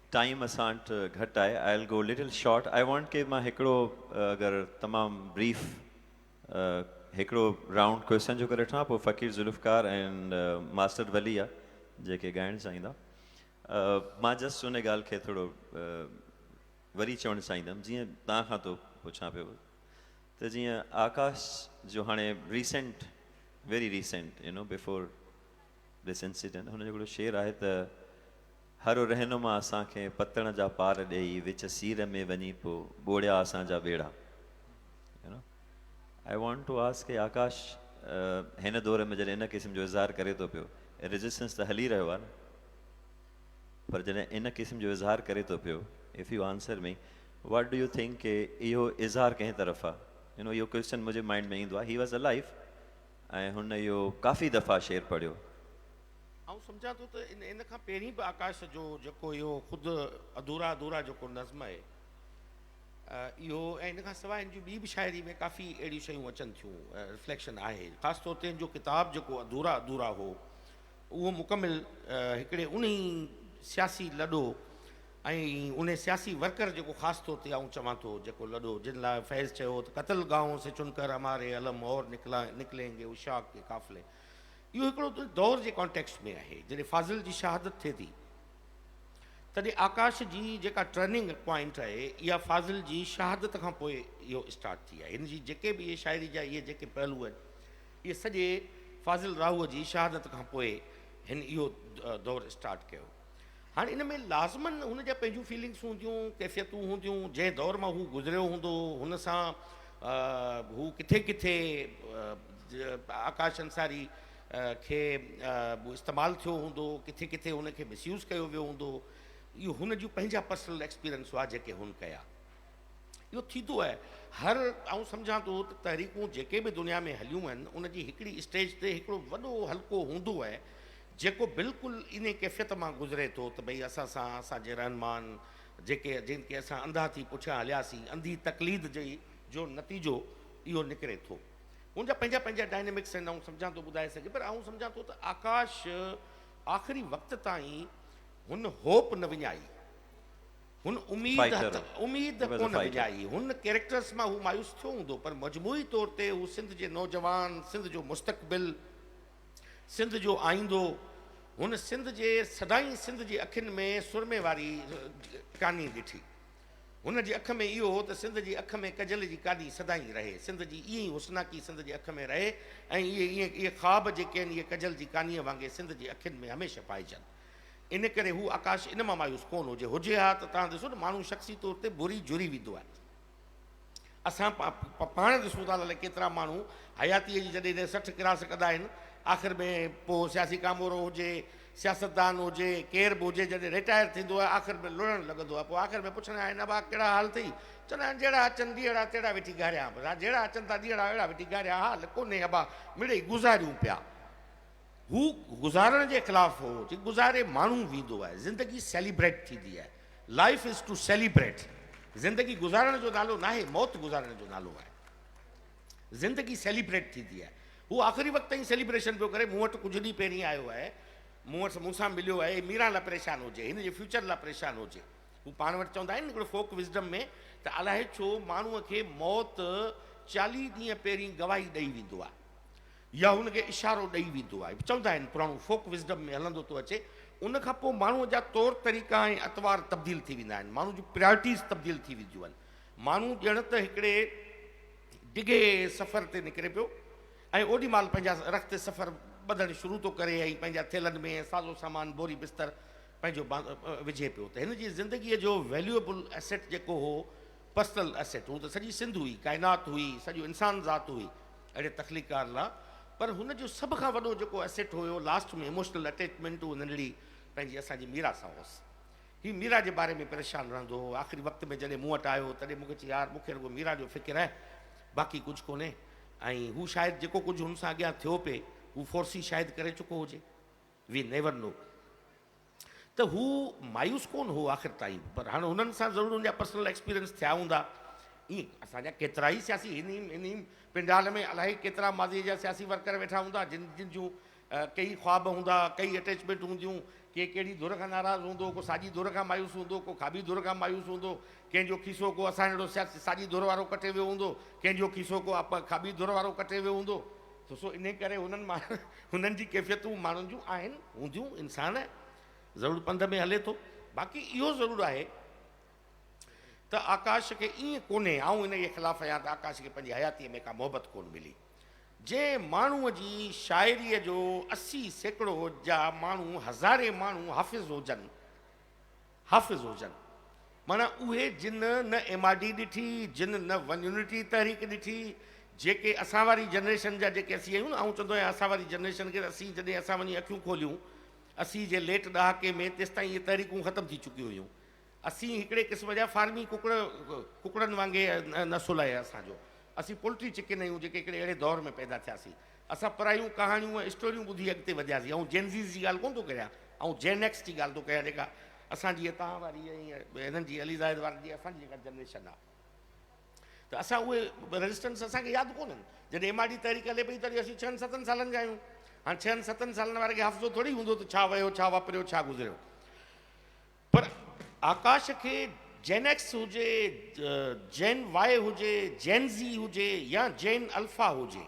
टाइम असां वटि घटि आहे, I will go little short. I want कि मां हिकिड़ो अगरि तमामु ब्रीफ हिकिड़ो राउंड क्वेश्चन जो करे वठां, पोइ फ़कीर ज़ुल्फ़कार एंड मास्टर वली आहे जेके ॻाइणु चाहींदा। मां जस्ट उन ॻाल्हि खे थोरो वरी चवणु चाहींदुमि, जीअं तव्हां खां थो पुछां पियो त जीअं आकाश जो हाणे recent, very recent, before this incident, हुन जो हिकिड़ो शेर आहे त हर रहनुमा असांखे पतण जा पार ॾेई विच सीर में वञी पोइ ॿोड़िया असांजा ॿेड़ा। आई वॉन्ट टू आस्क के आकाश हिन दौर में जॾहिं इन क़िस्म जो इज़हार करे थो पियो, रेजिस्टेंस त हली रहियो आहे न, पर जॾहिं इन क़िस्म जो इज़हार करे थो पियो, if U answer me, what do U think के इहो इज़हार कंहिं तरफ़ आहे? इहो क्वेश्चन मुंहिंजे माइंड में ईंदो आहे। ही वॉज़ अ लाइफ ऐं हुन इहो काफ़ी दफ़ा शेर पढ़ियो। ऐं सम्झां थो त इन खां पहिरीं बि आकाश जो जेको इहो ख़ुदि अधूरा अधूरा जेको नज़्म आहे इहो, ऐं इन खां सवाइ इन जूं ॿी बि शाइरी में काफ़ी अहिड़ियूं शयूं अचनि थियूं, रिफ्लेक्शन आहे। ख़ासि तौर ते जो किताबु जेको अधूरा अधूरा हो उहो मुकमिल हिकिड़े उन सियासी लॾो ऐं उन सियासी वर्कर जेको ख़ासि तौर ते आऊं चवां थो जेको लॾो जिन लाइ फैज़ चयो त क़तल गांव से चुनकर हमारे अलम और निकिलेंगे उशाक के काफ़िले, इहो हिकिड़ो दौर जे कॉन्टेक्स्ट में आहे। जॾहिं फाज़िल जी शहादत थिए थी तॾहिं आकाश जी जेका टर्निंग पॉइंट आहे इहा फाज़िल जी शहादत खां पोइ इहो स्टार्ट थी आहे। हिन जी जेके बि इहे शाइरी जा इहे जेके पहलू आहिनि इहे सॼे फाज़िल राहूअ जी शहादत खां पोइ हिन इहो दौरु स्टार्ट कयो। हाणे इन में लाज़मन हुन जा पंहिंजूं फीलिंग्स हूंदियूं, कैफ़ियतूं हूंदियूं, जंहिं दौर मां हू गुज़रियो हूंदो, हुन सां हू किथे किथे आकाश अंसारी खे इस्तेमालु थियो हूंदो, किथे किथे हुनखे मिसयूज़ कयो वियो हूंदो, इहो हुन जूं पंहिंजा पर्सनल एक्सपीरियंस हुआ जेके हुन कया। इहो थींदो आहे हर, ऐं सम्झां थो त तहरीकूं जेके बि दुनिया में हलियूं आहिनि उन जी हिकिड़ी स्टेज ते हिकिड़ो वॾो हल्को हूंदो आहे जेको बिल्कुलु इन कैफ़ियत मां गुज़रे थो त भई असां सां असांजे रहनुमान जिन खे असां अंधा थी पुठियां हलियासीं, अंधी तकलीद जो नतीजो इहो निकिरे थो। हुनजा पंहिंजा पंहिंजा डायनेमिक्स आहिनि, ऐं सम्झां थो ॿुधाए सघे, पर आऊं सम्झां थो त आकाश आख़िरी वक़्त ताईं हुन होप न विञाई, हुन उम्मीद कोन विञाई। हुन कैरेक्टर्स मां हू मायूस थियो हूंदो, पर मजमूई तौर ते हू सिंध जे नौजवान, सिंध जो मुस्तक़बिल, सिंध जो आईंदो, हुन सिंध जे सदाईं सिंध जी अखियुनि में सुरमे वारी कानी ॾिठी। हुन जी अख में इहो हो त सिंध जी अख में कजल जी कानी सदाईं रहे, सिंध जी ईअं ई हुस्नाकी सिंध जी अख में रहे, ऐं इहे ख़्वाब जेके आहिनि इहे कजल जी कानीअ वांगुरु सिंध जी अखियुनि में हमेशह पाइजनि। इन करे हू आकाश इन मां मायूस कोन हुजे हा त तव्हां ॾिसो न माण्हू शख़्सी तौर ते बुरी जुड़ी वेंदो आहे। असां पाण ॾिसूं था केतिरा माण्हू हयातीअ जी जॾहिं 60 क्रास कंदा आहिनि, आख़िर में पोइ सियासी कामोरो हुजे, सियासतदान हुजे, केर बि हुजे, जॾहिं रिटायर थींदो आहे आख़िर में लुड़णु लॻंदो आहे। पोइ आख़िर में पुछंदा आहिनि अबा कहिड़ा हाल अथई, चवंदा आहिनि जहिड़ा अचनि ॾींहड़ा तहिड़ा वेठी ॻारियां, जहिड़ा अचनि था ॾींहड़ा अहिड़ा वेठी ॻारियां, हाल कोन्हे अबा मिड़ेई गुज़ारियूं पिया। हू गुज़ारण जे ख़िलाफ़ु हो, जे गुज़ारे माण्हू वेंदो आहे। ज़िंदगी सेलिब्रेट थींदी आहे, लाइफ इज़ टू सेलिब्रेट। ज़िंदगी गुज़ारण जो नालो न आहे, मौत गुज़ारण जो नालो आहे। ज़िंदगी सेलिब्रेट थींदी आहे। हू आख़िरी वक़्त ताईं सेलिब्रेशन पियो करे। मूं वटि कुझु ॾींहं पहिरीं आयो आहे, मूंसां मिलियो आहे, मीरा लाइ परेशान हुजे, हिन जे फ्यूचर लाइ परेशान हुजे। हू पाण वटि चवंदा आहिनि हिकिड़ो फोक विज़डम में त अलाए छो माण्हूअ खे मौत 40 ॾींहं पहिरीं गवाही ॾेई वेंदो आहे। या हुनखे इशारो ॾेई वेंदो आहे। चवंदा आहिनि पुराणो फोक विज़डम में हलंदो थो अचे। उन खां पोइ माण्हूअ जा तौर तरीक़ा ऐं अतवार तब्दील थी वेंदा आहिनि, माण्हू जूं प्रायोरिटीज़ तब्दील थी वेंदियूं आहिनि। माण्हू ॼण त हिकिड़े डिघे सफ़र ते निकिरे पियो ऐं ओॾी महिल पंहिंजा रख़्त सफ़र ॿधणु शुरू थो करे ऐं पंहिंजा थेलनि में साज़ो सामान बोरी बिस्तर पंहिंजो विझे पियो। त हिन जी ज़िंदगीअ जो वैल्यूएबल एसेट जेको हो, पर्सनल एसेट, हू त सॼी सिंध हुई, काइनात हुई, सॼो इंसान ज़ात हुई अहिड़े तख़लीकार लाइ। पर हुन जो सभ खां वॾो जेको एसेट हुयो लास्ट में इमोशनल अटैचमेंट, उहा नंढड़ी पंहिंजी असांजी मीरा सां हुअसि। हीउ मीरा जे बारे में परेशान रहंदो हो। आख़िरी वक़्त में जॾहिं मूं वटि आयो तॾहिं मूंखे चई, यार मूंखे रुॻो मीरा जो फ़िक्र आहे, बाक़ी कुझु कोन्हे। ऐं हू शायदि जेको कुझु हुन सां अॻियां थियो पिए हू फोर्सी शायदि करे चुको हुजे, वी नेवर नो। त हू मायूस कोन हो आख़िर ताईं, पर हाणे हुननि सां ज़रूरु हुनजा पर्सनल एक्सपीरियंस थिया हूंदा। ईअं असांजा केतिरा ई सियासी इन पिंडाल में अलाए केतिरा माज़ी जा सियासी वर्कर वेठा हूंदा, जिन जूं कई ख्वाब हूंदा, कई अटैचमेंट हूंदियूं। के कहिड़ी धुर खां नाराज़ हूंदो, को साॼी धुर खां मायूस हूंदो, को खाॿी धुर खां मायूस हूंदो, कंहिंजो खीसो को असां जहिड़ो साॼी धुर वारो कटे वियो हूंदो, कंहिंजो खीसो को खाॿी धुर वारो कटे वियो हूंदो। त सो इन करे हुननि जी कैफ़ियतूं माण्हुनि जूं आहिनि, हूंदियूं। इंसान ज़रूरु पंध में हले थो। बाक़ी इहो ज़रूरु आहे त आकाश खे ईअं कोन्हे, आऊं इन जे ख़िलाफ़ु आहियां त आकाश खे पंहिंजी हयातीअ में का मोहबत कोन मिली। जे माण्हूअ जी शाइरीअ जो 80% जा माण्हू, हज़ारे माण्हू हाफ़िज़ हुजनि, माना उहे जिन न MRD ॾिठी, जिन न वन यूनिटी तहरीक ॾिठी, जेके असां वारी जनरेशन जा जेके असीं आहियूं न, आऊं चवंदो आहियां असां वारी जनरेशन खे असीं जॾहिं असां वञी अखियूं खोलियूं, असीं जे लेट ॾहाके में तेसिताईं इहे तहरीकूं ख़तमु थी चुकियूं हुयूं। असीं हिकिड़े क़िस्म जा फार्मी कुकड़नि वांगुरु नसुल आहे असांजो। असीं पोल्ट्री चिकन आहियूं जेके हिकिड़े अहिड़े दौर में पैदा थियासीं। असां परायूं कहाणियूं ऐं स्टोरियूं ॿुधी अॻिते वधियासीं। ऐं जेनज़ीज़ जी ॻाल्हि कोन थो कयां, ऐं जेनएक्स जी ॻाल्हि थो कयां, जेका असांजी तव्हां वारी ऐं हिननि जी अली ज़ाहिद वारनि जी असांजी जेका जनरेशन आहे। त असां उहे रेजिस्टेंस असांखे यादि कोन्हनि। जॾहिं MRD तहरीक हले पई तॾहिं असीं 6-7 सालनि जा आहियूं। हाणे 6-7 सालनि वारे खे हाफ़िज़ो थोरी हूंदो त छा वियो, छा वापरियो, छा गुज़रियो। पर आकाश खे जेनएक्स हुजे, जेन वाई हुजे, जेन ज़ी हुजे या जेन अल्फा हुजे।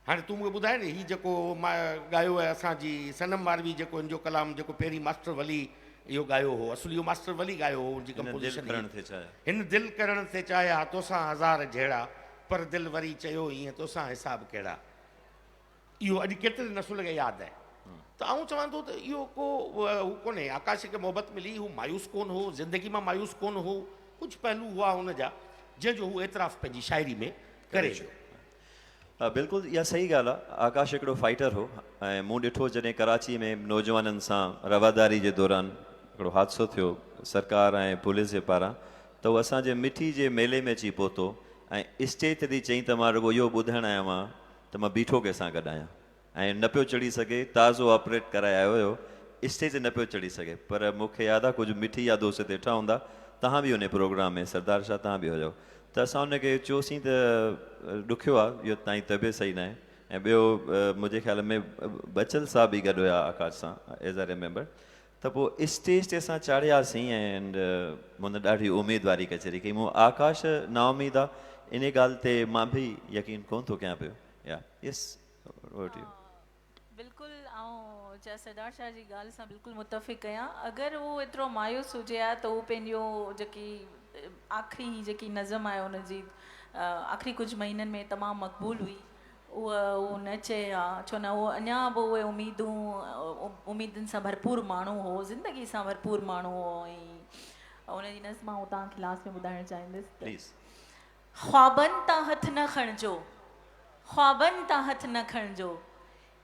हाणे तूं मूंखे ॿुधाए न, हीउ जेको मां ॻायो आहे असांजी सनम मारवी, जेको हिन जो कलाम जेको पहिरीं मास्टर वली इहो ॻायो हो, असुली इहो मास्टर वली ॻायो हो। हुनजी कंपोज़िशन हिन दिलि करण ते चाहिया तोसां हज़ार जहिड़ा, पर दिलि वरी चयो ईअं तोसां हिसाब कहिड़ा। इहो अॼु केतिरे नसुल खे यादि आहे। त आऊं चवां थो त इहो को हू कोन्हे। आकाश खे मोहबत मिली, हू मायूस कोन हो, ज़िंदगी मां मायूस कोन हो। कुझु पहलू हुआ हुनजा जंहिंजो हू एतिराफ़ पंहिंजी शाइरी में करे वियो। बिल्कुलु इहा सही ॻाल्हि आहे। आकाश हिकिड़ो फाइटर हो ऐं मूं ॾिठो जॾहिं कराची में नौजवाननि सां रवादारी जे दौरान हिकिड़ो हादसो थियो सरकार ऐं पुलिस जे पारां, त उहो असांजे मिठी जे मेले में अची पहुतो ऐं स्टेज ते चईं त मां रुॻो इहो ॿुधाइणु आयो आहियां त मां बीठो कंहिंसां गॾु आहियां ऐं न पियो चढ़ी सघे। ताज़ो ऑपरेट कराए आयो हुयो, स्टेज ते न पियो चढ़ी सघे। पर मूंखे यादि आहे कुझु मिठी या दोस्त वेठा हूंदा, तव्हां बि हुन प्रोग्राम में, सरदार शाह तव्हां बि हुयो। त असां हुनखे चयोसीं त ॾुखियो आहे, इहो तव्हांजी तबियत सही न आहे। ऐं ॿियो मुंहिंजे ख़्याल में बचल साहब बि गॾु हुया आकाश सां एज़ अ रिमेंबर। त पोइ स्टेज ते असां चाढ़ियासीं एंड मुंहिंजी ॾाढी उमेद वारी कचहरी कई। मूं आकाश नाउमीद आहे इन ॻाल्हि ते मां बि यकीन कोन थो कयां पियो। या यस बिल्कुलु ऐं छा सरदार शाह जी ॻाल्हि सां बिल्कुलु मुतफ़िक़ आहियां। अगरि उहो एतिरो मायूस हुजे हा त उहो पंहिंजो जेकी आख़िरी जेकी नज़म आहे हुनजी आख़िरी कुझु महीननि में तमामु मक़बूल हुई, उहो न चए हा। छो न उहो अञा बि उहे उमीदुनि सां भरपूर माण्हू हो, ज़िंदगी सां भरपूर माण्हू हो। ऐं हुनजी नज़म मां तव्हांखे लास्ट में ॿुधाइणु चाहींदसि। ख्वाबनि तां हथ न खणिजो, ख्वाबनि तां हथ न खणिजो,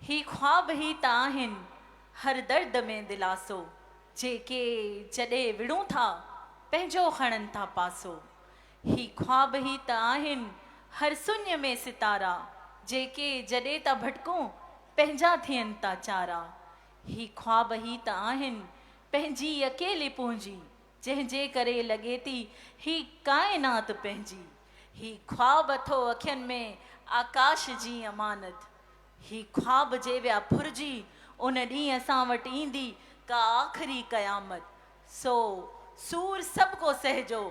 ही ख्वाब ही त आहिनि हर दर्द में दिलासो, जेके जॾहिं विड़ूं था पंहिंजो खणनि था पासो। ही ख्वाब ही त आहिनि हर सुञ में सितारा, जेके जॾहिं था भटकूं पंहिंजा थियनि था चारा। ही ख्वाब ही त आहिनि पंहिंजी अकेली पूंजी, जंहिंजे करे लॻे थी ही काइनात पंहिंजी। ही ख्वाब अथो अखियुनि में आकाश जी अमानत, ही ख्वाब जे विया फुरजी उन ॾींहुं असां वटि ईंदी का आख़िरी क़यामत। सो सूर सभ को सहजो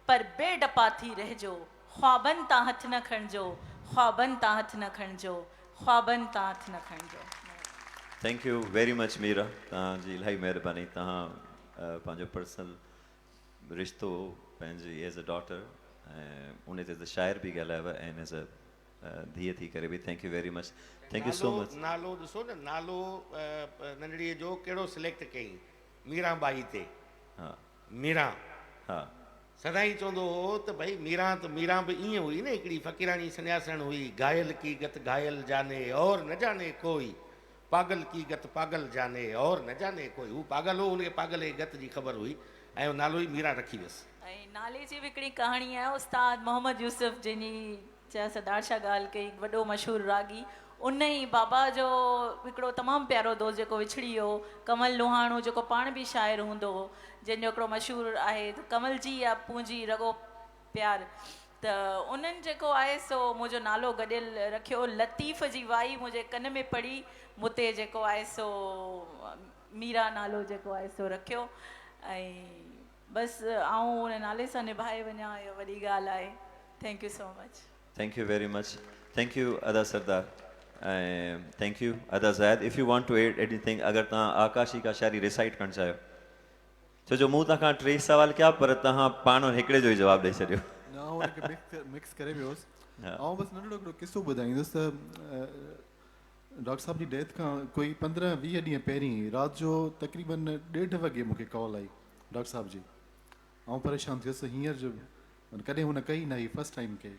पर बेडपा थी रहिजो, ख्वाबनि तां हथ न खणिजो, ख्वाबनि तां हथ न खणिजो। ख्वाबनि तां हथ न खणिजो। Thank you very much Meera, तव्हांजी इलाही महिरबानी। तव्हां पंहिंजो पर्सनल रिश्तो पंहिंजी एज़ अ डॉटर ऐं उन ते शाइर बि ॻाल्हायव ऐं एज़ अ धीअ थी करे बि thank you very much. Thank you so much. नालो ॾिसो न, नालो नंढड़ीअ जो कहिड़ो सिलेक्ट कयईं, मीरा बाई ते। हा मीरा हा सदाईं चवंदो हो त भई मीरा त मीरा बि ईअं हुई न, हिकिड़ी फ़क़ीरानी सन्यासण हुई। घायल की गत घायल जाने और न जाने कोई, पागल की गत पागल जाने और न जाने कोई। हू पागल हो, हुनखे पागल जी गत जी ख़बर हुई ऐं उहो नालो ई मीरा रखी वियसि। ऐं नाले जी बि हिकिड़ी कहाणी आहे। उस्ताद मोहम्मद यूसुफ जंहिंजी चया सदारशा ॻाल्हि कई, वॾो मशहूरु रागी, उन ई बाबा जो हिकिड़ो तमामु प्यारो दोस्त जेको विछड़ी वियो, कमल लोहाणो, जेको पाण बि शाइर हूंदो हो, जंहिंजो हिकिड़ो मशहूरु आहे त कमल जी या पूंजी रगो प्यार। त उन्हनि जेको आहे सो मुंहिंजो नालो गॾियल रखियो। लतीफ़ जी वाई मुंहिंजे कन में पढ़ी, मूंते जेको आहे सो मीरा नालो जेको आहे सो रखियो। ऐं बसि आऊं उन नाले सां निभाए वञा, इहो वॾी ॻाल्हि आहे। Thank you so much. Thank you very much. Thank you अदा सरदार ऐं थैंक यू अदा Zaid. If you want to add anything, अगरि तव्हां आकाशी का शायरी रिसाइट करणु चाहियो, छो जो मूं तव्हां खां 3 सवाल कया पर तव्हां पाण हिकिड़े जो ई जवाबु ॾेई छॾियो। न हुनखे मिक्स करे वियोसि। हा। ऐं बसि नंढिड़ो हिकिड़ो किसो ॿुधाईंदुसि त डॉक्टर साहब जी डेथ खां कोई 15-20 ॾींहं पहिरीं राति जो तक़रीबन 1:30 वॻे मूंखे कॉल आई डॉक्टर साहब जी। ऐं परेशान थियुसि हींअर जो, कॾहिं हुन कई न हुई, फस्ट टाइम कई।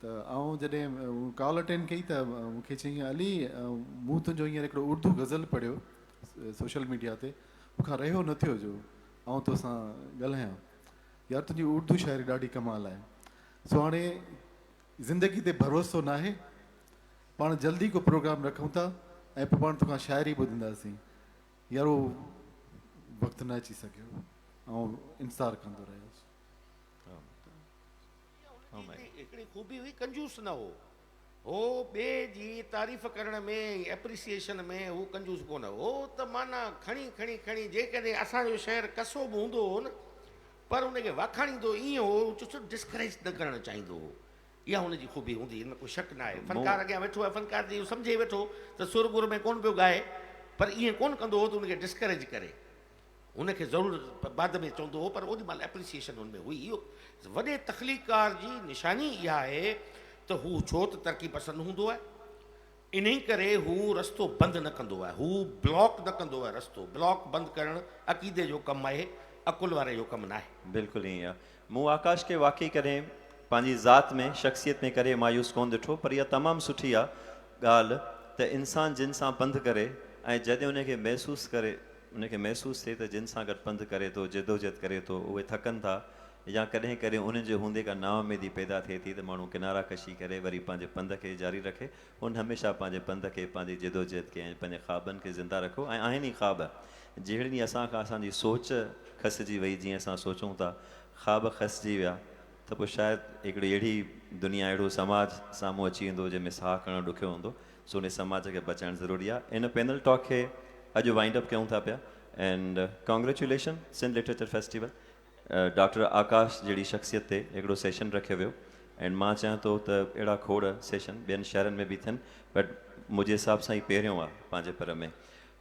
त आउं जॾहिं कॉल अटेंड कई त मूंखे चयईं, अली मूं तुंहिंजो हींअर हिकिड़ो उर्दू गज़ल पढ़ियो सोशल मीडिया ते, मूंखां रहियो न थियो जो आउं तोसां ॻाल्हायां। यार तुंहिंजी उर्दू शाइरी ॾाढी कमाल आहे। सो हाणे ज़िंदगी ते भरोसो न आहे, पाण जल्दी को प्रोग्राम रखूं था ऐं पोइ पाण तोखां शाइरी ॿुधंदासीं। यार उहो वक़्तु न अची सघियो, ऐं इंतज़ारु कंदो रहियोसि। हिकिड़ी खूबी हुई, कंजूस न हो। हो ॿिए जी तारीफ़ करण में, एप्रिसिएशन में हू कंजूस कोन हो। त माना खणी खणी खणी, जेकॾहिं असांजो शहर कसो बि हूंदो हो न, पर उनखे वाखाणींदो ईअं हो, डिस्करेज न करणु चाहींदो हो। इहा हुनजी खूबी हूंदी, हिन में को शक न आहे। फ़नकार अॻियां वेठो आहे, फ़नकार जी सम्झे वेठो त सुर गुर में कोन पियो ॻाए, पर ईअं कोन कंदो हो त उनखे डिस्करेज करे। उनखे ज़रूरु बाद में चवंदो हो, पर ओॾी महिल एप्रिसिएशन हुन में हुई। इहो वॾे तख़लीकार जी निशानी इहा आहे त हू छो त तरक़ी पसंदि हूंदो आहे, इन ई करे हू रस्तो बंदि न कंदो आहे, हू ब्लॉक न कंदो आहे। रस्तो ब्लॉक बंदि करणु अक़ीदे जो कमु आहे, अकुल वारे जो कमु न आहे। बिल्कुलु ईअं आहे। मूं आकाश खे वाक़ई कॾहिं पंहिंजी ज़ात में, शख़्सियत में करे मायूस कोन ॾिठो, पर इहा तमामु सुठी आहे ॻाल्हि त इंसानु जिन सां पंधु करे ऐं जॾहिं उनखे महसूसु करे, उनखे महसूसु थिए त जिन सां गॾु पंधु करे थो, जदोजहद करे थो, उहे थकनि था या कॾहिं कॾहिं उन्हनि जे हूंदे का नाउमेदी पैदा थिए थी, त माण्हू किनारा कशी करे वरी पंहिंजे पंध खे जारी रखे। हुन हमेशह पंहिंजे पंध खे, पंहिंजी जदोजहद खे ऐं पंहिंजे ख़्वाबनि खे ज़िंदा रखो। ऐं आहिनि ई ख़्वाब, जहिड़ी ॾींहुं असांखां असांजी सोच खसिजी वई, जीअं असां सोचूं था, ख़्वाब खसिजी विया, त पोइ शायदि हिकिड़ी अहिड़ी दुनिया, अहिड़ो समाज साम्हूं अची वेंदो जंहिंमें साहु खणणु ॾुखियो हूंदो। सो उन समाज खे बचाइणु ज़रूरी आहे। इन पैनल टॉक खे अॼु वाइंड अप कयूं था पिया। And congratulation Sindh literature festival. Doctor Akash जहिड़ी शख़्सियत ते हिकिड़ो सेशन रखियो वियो। एंड मां चाहियां थो त अहिड़ा खोड़ सेशन ॿियनि शहरनि में बि थियनि, बट मुंहिंजे हिसाब सां ई पहिरियों आहे पंहिंजे पर में।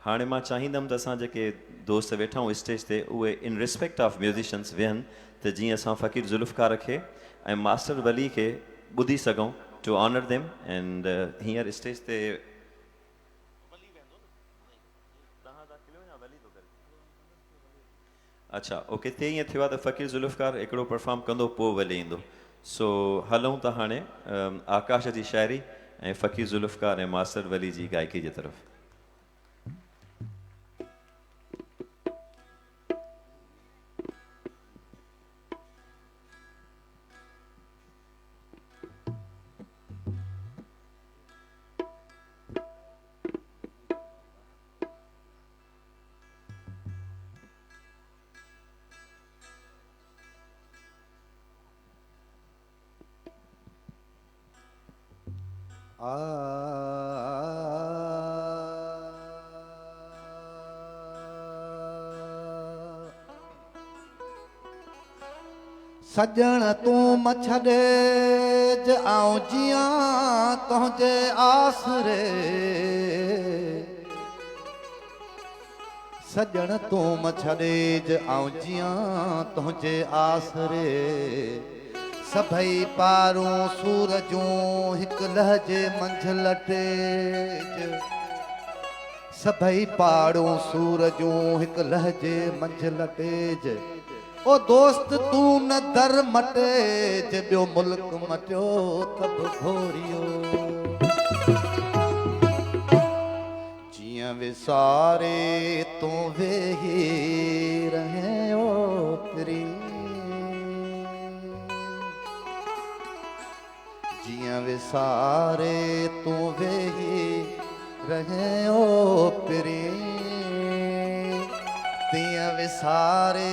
हाणे मां चाहींदुमि त असां जेके दोस्त वेठा आहियूं स्टेज ते, उहे इन रिस्पेक्ट ऑफ म्यूज़िशंस वेहनि, त जीअं असां फ़क़ीर ज़ुल्फ़कार खे ऐं मास्टर वली खे ॿुधी सघूं, टू ऑनर देम। एंड हींअर स्टेज ते अच्छा ओके, ते ईअं थियो आहे त फ़क़ीर ज़ुल्फ़कार हिकिड़ो परफॉर्म कंदो, पोइ वली ईंदो। सो हलूं था हाणे आकाश जी शाइरी ऐं फ़क़ीर ज़ुल्फ़कार ऐं मास्टर वली जी गायकी जे तरफ़। सजण तूं मछड़े ज आऊं जियां तुंहिंजे आसरे सजण तूं मछड़े ज आऊं जियां तुंहिंजे आसरे सभई पारूं सूरजूं हिकु लहजे मंझि लटे सभई पारूं सूरजूं हिकु लहजे मंझि लटे ओ दोस्त तू न दर मटे जे ॿियो मुल्क मटियो त बि घोरियो जियां विसारे तूं वेही रहे ओ प्री जियां विसारे तूं वेही रहे ओ प्री तियां विसारे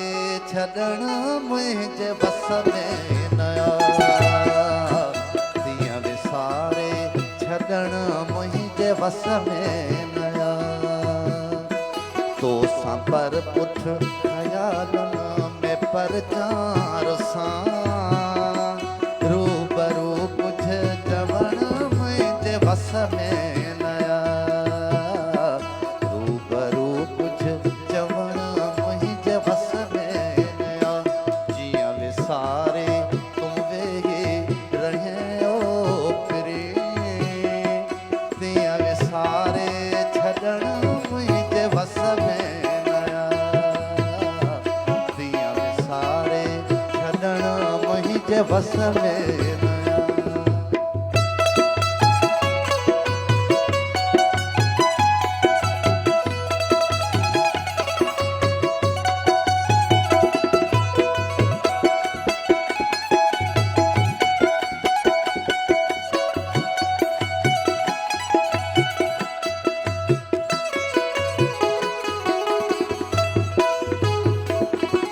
छॾण मुंहिंजे बस में न आयो तियां विसारे छॾण मुंहिंजे बस में न आयो तोसां पर पुठ ख़यालनि में परचार सां रूबरू कुझु चवण मुंहिंजे बस में न आयो रूबरू कुझु चवण मुंहिंजे बस में न आयो जियां विसारे तूं वेही रहे ओ प्री तियां विसारे छॾण मुंहिंजे बस में न आयो तियां विसारे छॾण मुंहिंजे बस में न आयो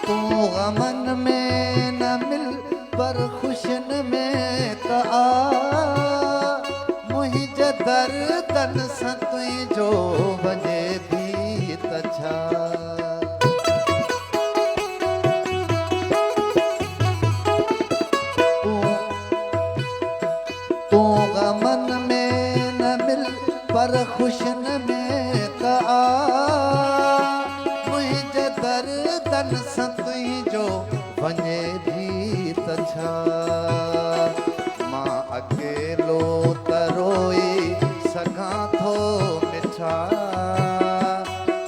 तूं गमन में न मिल पर खुशन में त आ मुंहिंजे दर्दन सां तुंहिंजो वञे भी त छा तूं गमन में न मिल पर खुशन में त आ मुंहिंजे दर्दन सां तुंहिंजो वञे भी त छा मां अकेलो त रोई सघां थो मिठा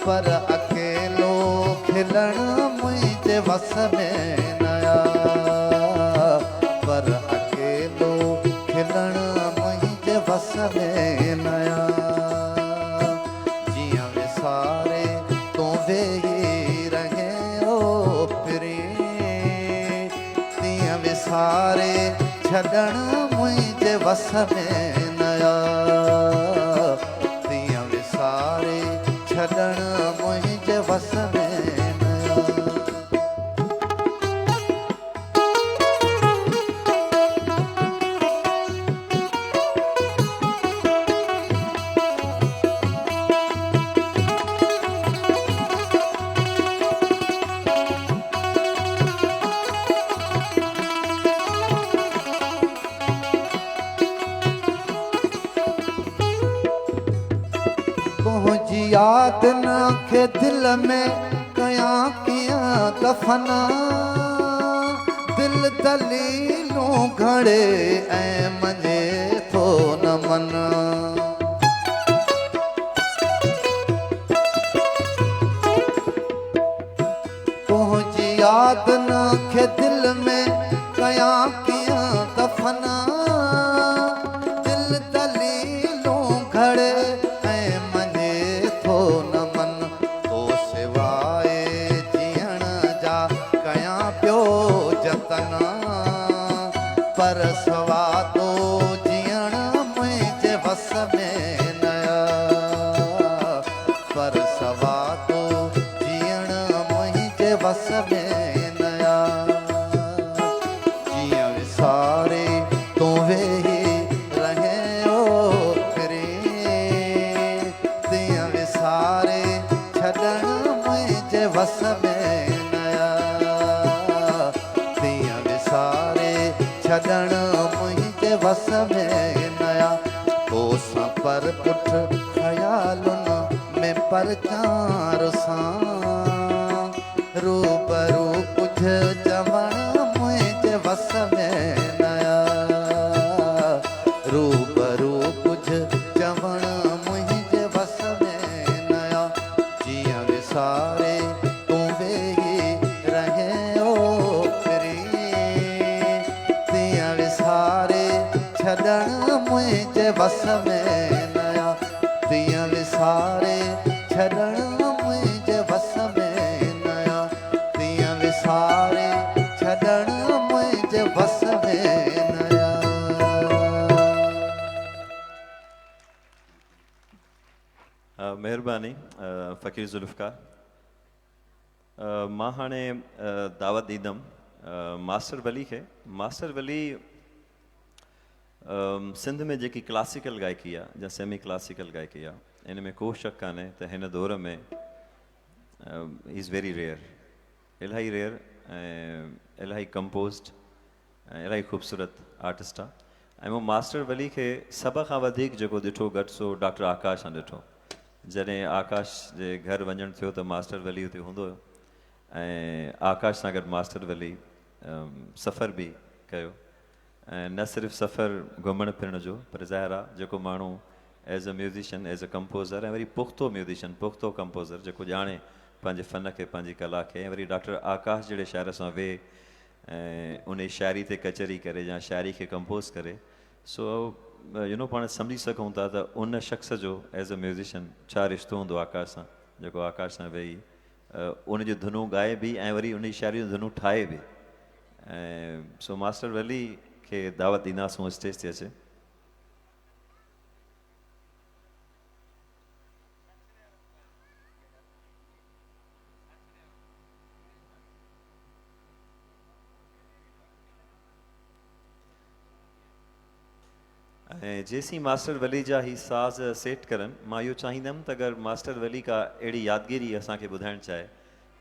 पर अकेलो खिलण मुंहिंजे वस में न आयो पर अकेलो खिलण मुंहिंजे वस में न आयो जियां विसारे तूं वेही रहे ओ प्री तियां विसारे छॾण मुंहिंजे वस में न आयो तियां विसारे छॾण मुंहिंजे वस में न आयो तुंहिंजी याद न खे दिल में कयां कीअं दफ़न दिल दलीलूं घड़े ऐं मञे थो न मन तुंहिंजी याद न खे दिल में कयां कीअं दफ़न दिल दलीलूं घड़े पर सवा तो जीअण मुंहिंजे वस में न आयो पर सवा तो जीअण मुंहिंजे वस में न आयो जियां विसारे तूं वेही रहे ओ प्री तियां विसारे छॾण मुंहिंजे वस में न आयो तियां विसारे छॾण मुंहिंजे वस में नया तोसां पर पुठ ख़यालुनि में परचार सां रूबरू कुझु चवण मुंहिंजे वस में नया रूबरू कुझु चवण मुंहिंजे वस में नया जीअं विसारे तूं वेही रहे ओ फिरी तीअं विसारे छॾण मुंहिंजे वस में नया तीअं विसारे छॾण मुंहिंजे वस में नया तीअं विसारे छॾण मुंहिंजे वस में नया। महिरबानी फ़क़ीर ज़ुल्फ़कार। मां हाणे दावत ॾींदुमि मास्टर वली खे। मास्टर वली सिंध में जेकी क्लासिकल गायकी आहे या सेमी क्लासिकल गायकी आहे इन में को शक कान्हे त हिन दौर में इज़ वेरी रेयर, इलाही रेयर ऐं इलाही कंपोज़्ड ऐं इलाही ख़ूबसूरत आर्टिस्ट आहे। ऐं मूं मास्टर वली खे सभ खां वधीक जेको ॾिठो घटि सो डॉक्टर आकाश सां ॾिठो। जॾहिं आकाश जे घर वञणु थियो त मास्टर वली हुते हूंदो हुयो ऐं आकाश सां गॾु मास्टर वली सफ़र बि कयो ऐं न सिर्फ़ु सफ़र घुमण फिरण जो पर ज़ाहिर आहे जेको माण्हू as a musician as a composer ऐं वरी पुख़्तो म्यूज़िशन पुख़्तो कंपोज़र जेको ॼाणे पंहिंजे फ़न खे पंहिंजी कला खे ऐं वरी डॉक्टर आकाश जहिड़े शाइर सां वेह ऐं उन शाइरी ते कचहरी करे या शाइरी खे कंपोज़ करे सो पाण सम्झी सघूं था त उन शख़्स जो एज़ अ म्यूज़िशन छा रिश्तो हूंदो आकाश सां जेको आकाश सां वेही उन जी धुनूं ॻाए बि ऐं वरी उन जी शाइरी जूं धुनूं ठाहे बि। ऐं सो मास्टर वली खे दावत ॾींदासूं स्टेज ते अचे। ऐं जेसीं मास्टर वली जा ही साज़ सेट करनि मां इहो चाहींदुमि त अगरि मास्टर वली का अहिड़ी यादगिरी असांखे ॿुधाइणु चाहे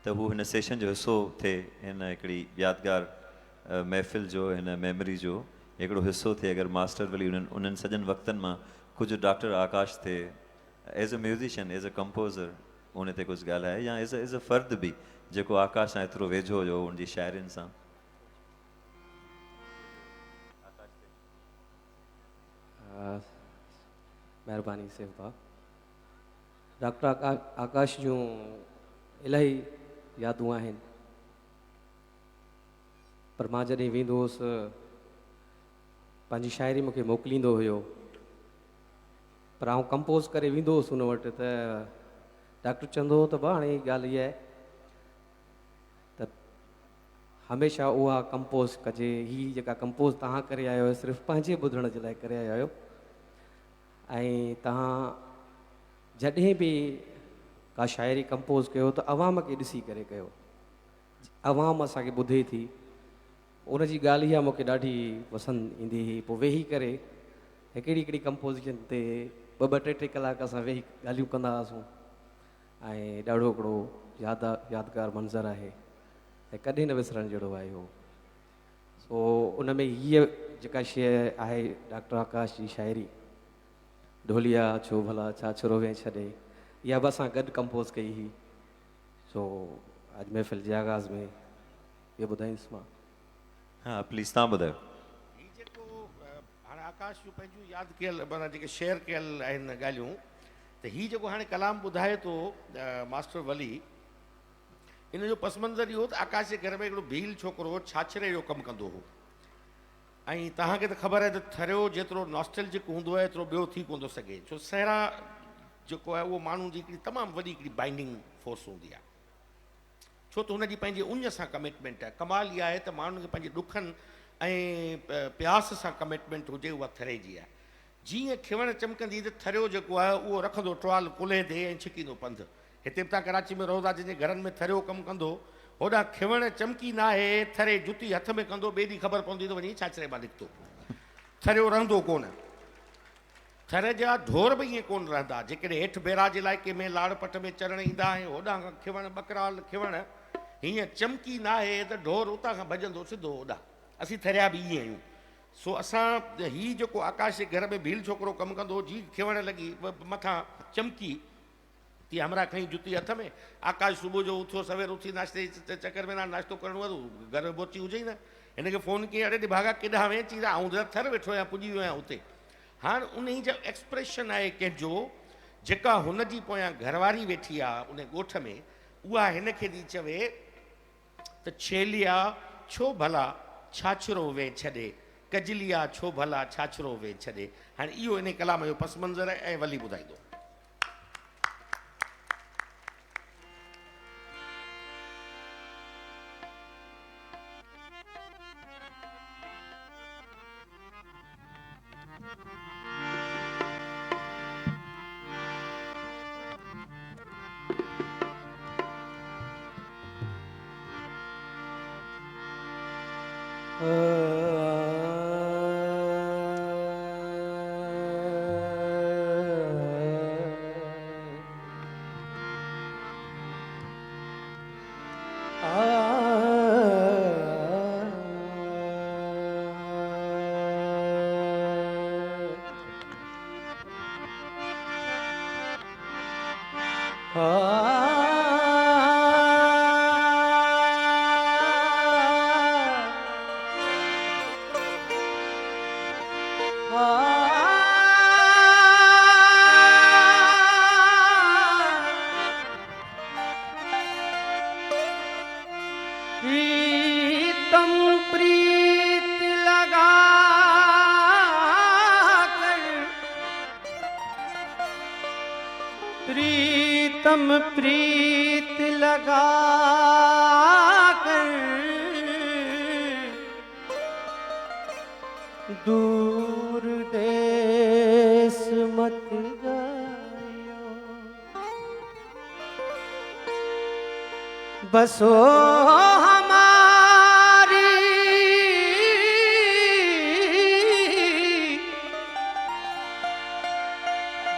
त हू हिन सेशन जो हिसो थिए, हिन हिकिड़ी यादगार महफ़िल जो हिन मेमोरी जो हिकिड़ो हिसो थिए। अगरि मास्टर वली उन्हनि सॼनि वक़्तनि मां कुझु डॉक्टर आकाश थे as a musician as a composer उन ते कुझु ॻाल्हाए या एज़ अ फ़र्द बि जेको आकाश सां एतिरो वेझो हुयो उनजी शाइरियुनि सां। महिरबानी सेव भाउ। डॉक्टर आकाश जूं इलाही यादूं आहिनि पर मां जॾहिं वेंदो हुउसि पंहिंजी शाइरी मूंखे मोकिलींदो हुयो पर आउं कंपोज़ करे वेंदो हुउसि हुन वटि त डॉक्टर चवंदो हुओ त भाउ हाणे ॻाल्हि इहा आहे त हमेशह उहा कंपोज़ कजे, हीअ जेका कंपोज़ तव्हां करे आया आहियो सिर्फ़ु पंहिंजे ॿुधण जे लाइ करे आया आहियो ऐं तव्हां जॾहिं बि का शाइरी कंपोज़ कयो त अवाम खे ॾिसी करे कयो, अवाम असांखे ॿुधे थी। उन जी ॻाल्हि इहा मूंखे ॾाढी पसंदि ईंदी हुई। पोइ वेही करे हिकिड़ी हिकिड़ी कंपोज़िशन ते ॿ टे टे कलाक असां वेही ॻाल्हियूं कंदा हुआसीं ऐं ॾाढो हिकिड़ो यादगार मंज़रु आहे ऐं कॾहिं न विसरण जहिड़ो आहे इहो। सो उन में हीअ जेका शइ आहे डॉक्टर आकाश जी शाइरी ढोलिया छो भला छा छुरो छॾे इहा बि असां गॾु कंपोज़ कई हुई। सो अॼु महफ़िल जे आगाज़ में इहो ॿुधाईंदुसि मां। हा प्लीज़ तव्हां ॿुधायो। ही जेको हाणे आकाश जूं पंहिंजूं यादि कयल माना जेके शेयर कयल आहिनि ॻाल्हियूं त हीअ जेको हाणे कलाम ॿुधाए थो मास्टर वली इन जो पस मंज़र इहो त आकाश जे घर में हिकिड़ो भील छोकिरो छाछरे जो कमु कंदो हो ऐं तव्हांखे त ख़बर आहे त थरियो जेतिरो नॉस्टैल्जिक हूंदो आहे एतिरो ॿियो थी कोन थो सघे छो सहरा जेको आहे उहो माण्हू जी हिकिड़ी तमामु वॾी हिकिड़ी बाइंडिंग फोर्स हूंदी आहे छो त हुनजी पंहिंजी उञ सां कमिटमेंट आहे। कमाल इहा आहे त माण्हुनि खे पंहिंजे ॾुखनि ऐं प्यास सां कमिटमेंट हुजे उहा थरे जी आहे। जीअं खिवण चमकंदी त थरियो जेको आहे उहो रखंदो ट्रॉल कुल्हे ते ऐं छिकींदो पंधु। हिते बि तव्हां कराची में रहो था जंहिंजे घरनि में थरियो कमु कंदो होॾां खिवण चमकी न आहे थरे जुती हथ में कंदो ॿिए ॾींहुं ख़बर पवंदी त वञी छाछरे मां निकितो थरियो रहंदो कोन। थर जा ढोर बि ईअं कोन रहंदा जेकॾहिं हेठि बैराज इलाइक़े में लाड़ पट में चढ़णु ईंदा आहियूं होॾां खां खिवण बकराल खिवण हीअं चमकी न आहे त ढोर उतां खां भॼंदो सिधो होॾां। असीं थरिया बि ईअं आहियूं सो असां ही जेको आकाश जे घर में भील छोकिरो कमु कंदो हो, जी खिवण लॻी मथां चमकी ती हमरा खई जुती हथ में। आकाश सुबुह जो उथियो, सवेर उथी नाश्ते चकर में नाश्तो करणु वधो, घर में पहुची हुजे ई न। हिनखे फ़ोन कई, अड़े भागा केॾां वें? चई आऊं थर वेठो आहियां, पुॼी वियो आहियां हुते। हाणे उन जो एक्सप्रेशन आहे कंहिंजो, जेका हुन जी पोयां घरवारी वेठी आहे उन ॻोठ में, उहा हिनखे थी चवे त छेलिया छो भला छाछरो वे छॾे, कजलिया छो भला छाछरो वे छॾे। हाणे इहो इन कलाम जो पस मंज़र आहे ऐं वली ॿुधाईंदो। प्रीतम प्रीत लगा कर, प्रीतम प्रीत लगा कर, दूर देश मत जायो, बसो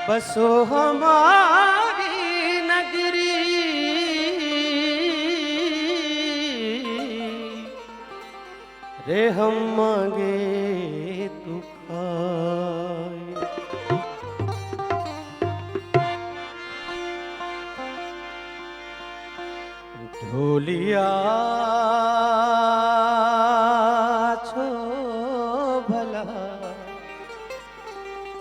बसो हमारी नगरी, रे हम मांगे तू खाए। ढोलिया छो भला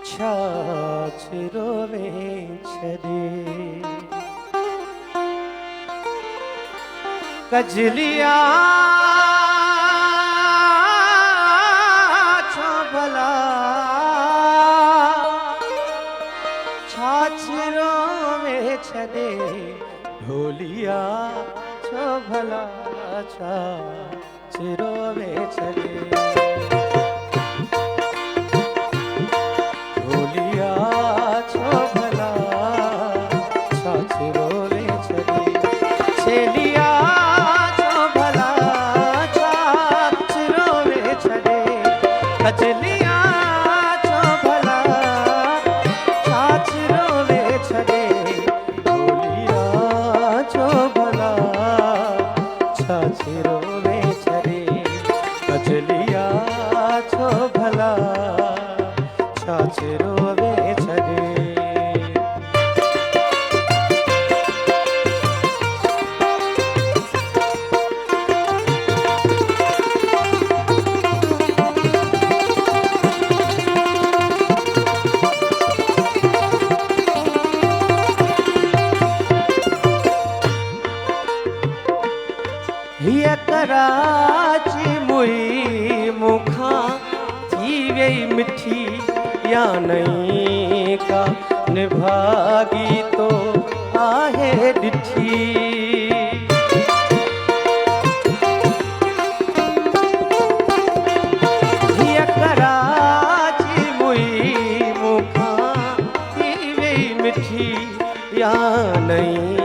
छाछ रोवे छदे, कजलिया छो भला छाछ रोवे छदे, ढोलिया छो भला छाछ रोवे छदे। छेलिया छो भला छाछ रोवे छॾे, कजलिया छो भला छाछ रोवे छॾे, ढोलिया छो भला छाछ रोवे छॾे, कजलिया छो भला छाछ रोवे छॾे। हिय कराची मुई मुखां थी वई मिठी, या नहीं का निभागी तो आहे ॾिठी। हिय कराची मुई मुखां थी वई मिठी, या नहीं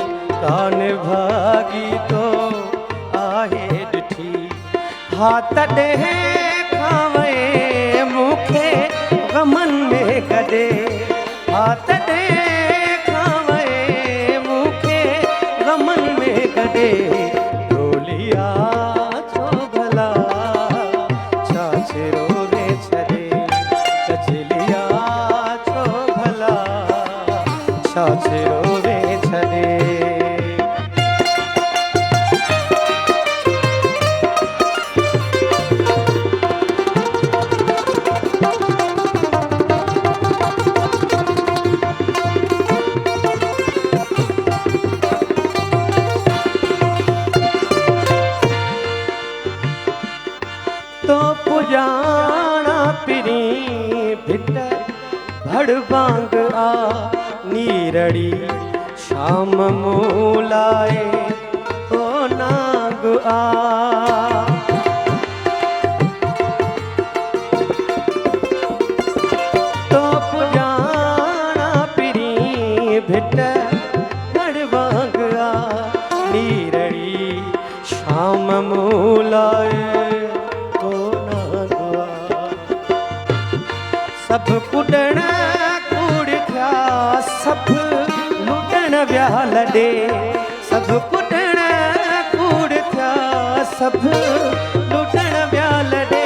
का निभागी तो आहे ॾिठी। हा तॾहिं खां वए मूंखे गमन में कॾे, हा तॾहिं खां वए मूंखे गमन में कॾे, ढोलिया छो भला छाछ रोवे तो पुजाना पिरी भिट भड़ बांग आ नीरड़ी शाम मूलाए तो नाग आ तो पुजाना पिरी भिट भड़ बांग आ नीरड़ी शाम मूलाए तो नाग आ सब कुडण कूड़ थिया सब लुटण विया लॾे सब कुटण कूड़ थिया सब लुटण विया लॾे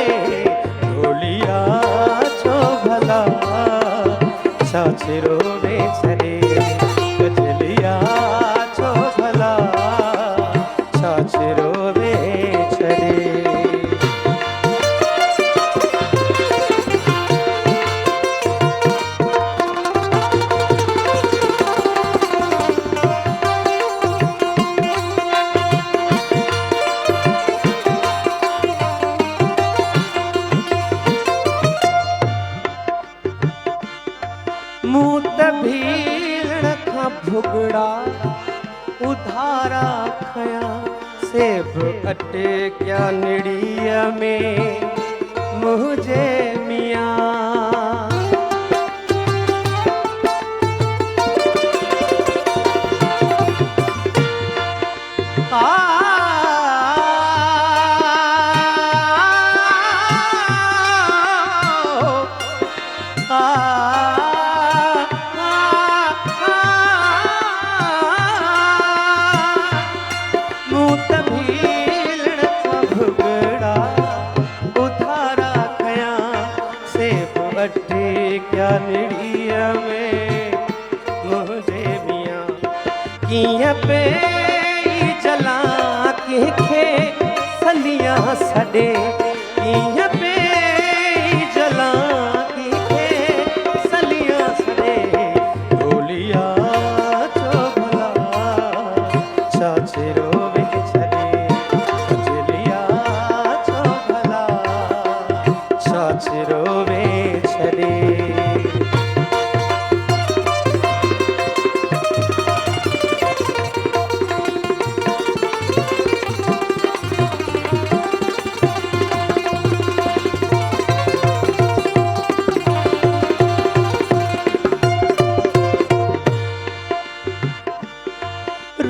ढोलिया छो भला छाछरो में छॾे गजलिया छो भला छाछरो में छॾे मूत भीड़ खां भुगड़ा उधारा खया सेब अटे क्या निड़ीअ में मुझे मियाँ क्या निड़िया में मुझे मियाँ किया पे जला के सलिया सडे किया पे जला के सलिया सडे ढोलिया चो भला छाछरो में छड़े गजलिया चो भला छाछरो में छड़े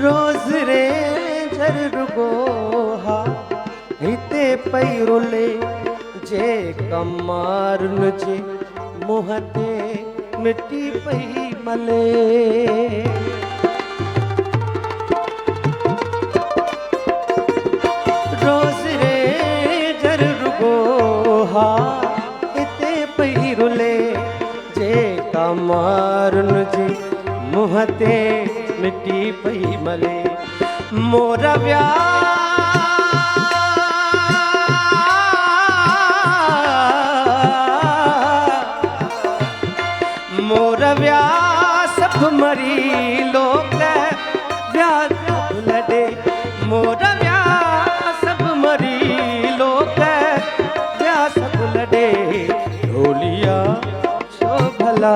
रोज रे जर रुगोहा हिते पई रुले जे कमारुन जे मुहते मिट्टी पई मले रोज रे जर रुगोहा हिते पई रुले जे कमारुन जे मुहते मिट्टी पई मले मोर व्या मोर व्या सब मरी लोग व्या लॾे मोर व्या सब मरी लोग व्या सब लॾे ढोलिया छो भला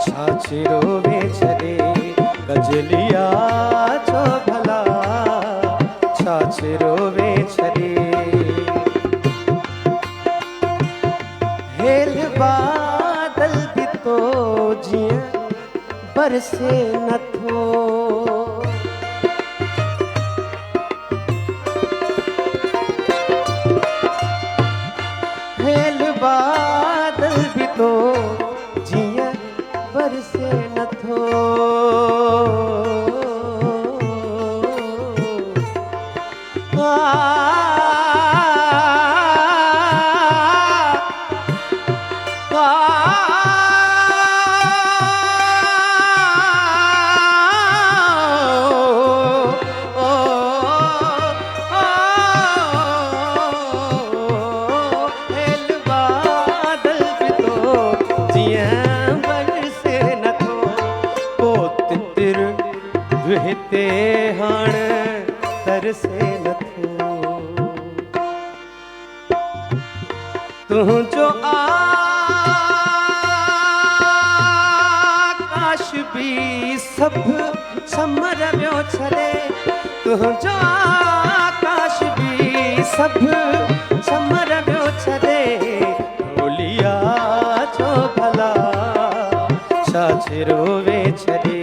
छाछरो में छॾे गजलिया छो भला छाछरो में छॾे हेल बादल भी तो जीअं बरसे नथो हेल बादल भी तो जीअं बरसे नथो हिते हाण तरसे नथो तुझो आकाश भी सब समर वियो छॾे तुझो आकाश भी सब समर वियो छॾे ढोलिया जो भला छा रोवे छॾे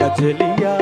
कजलिया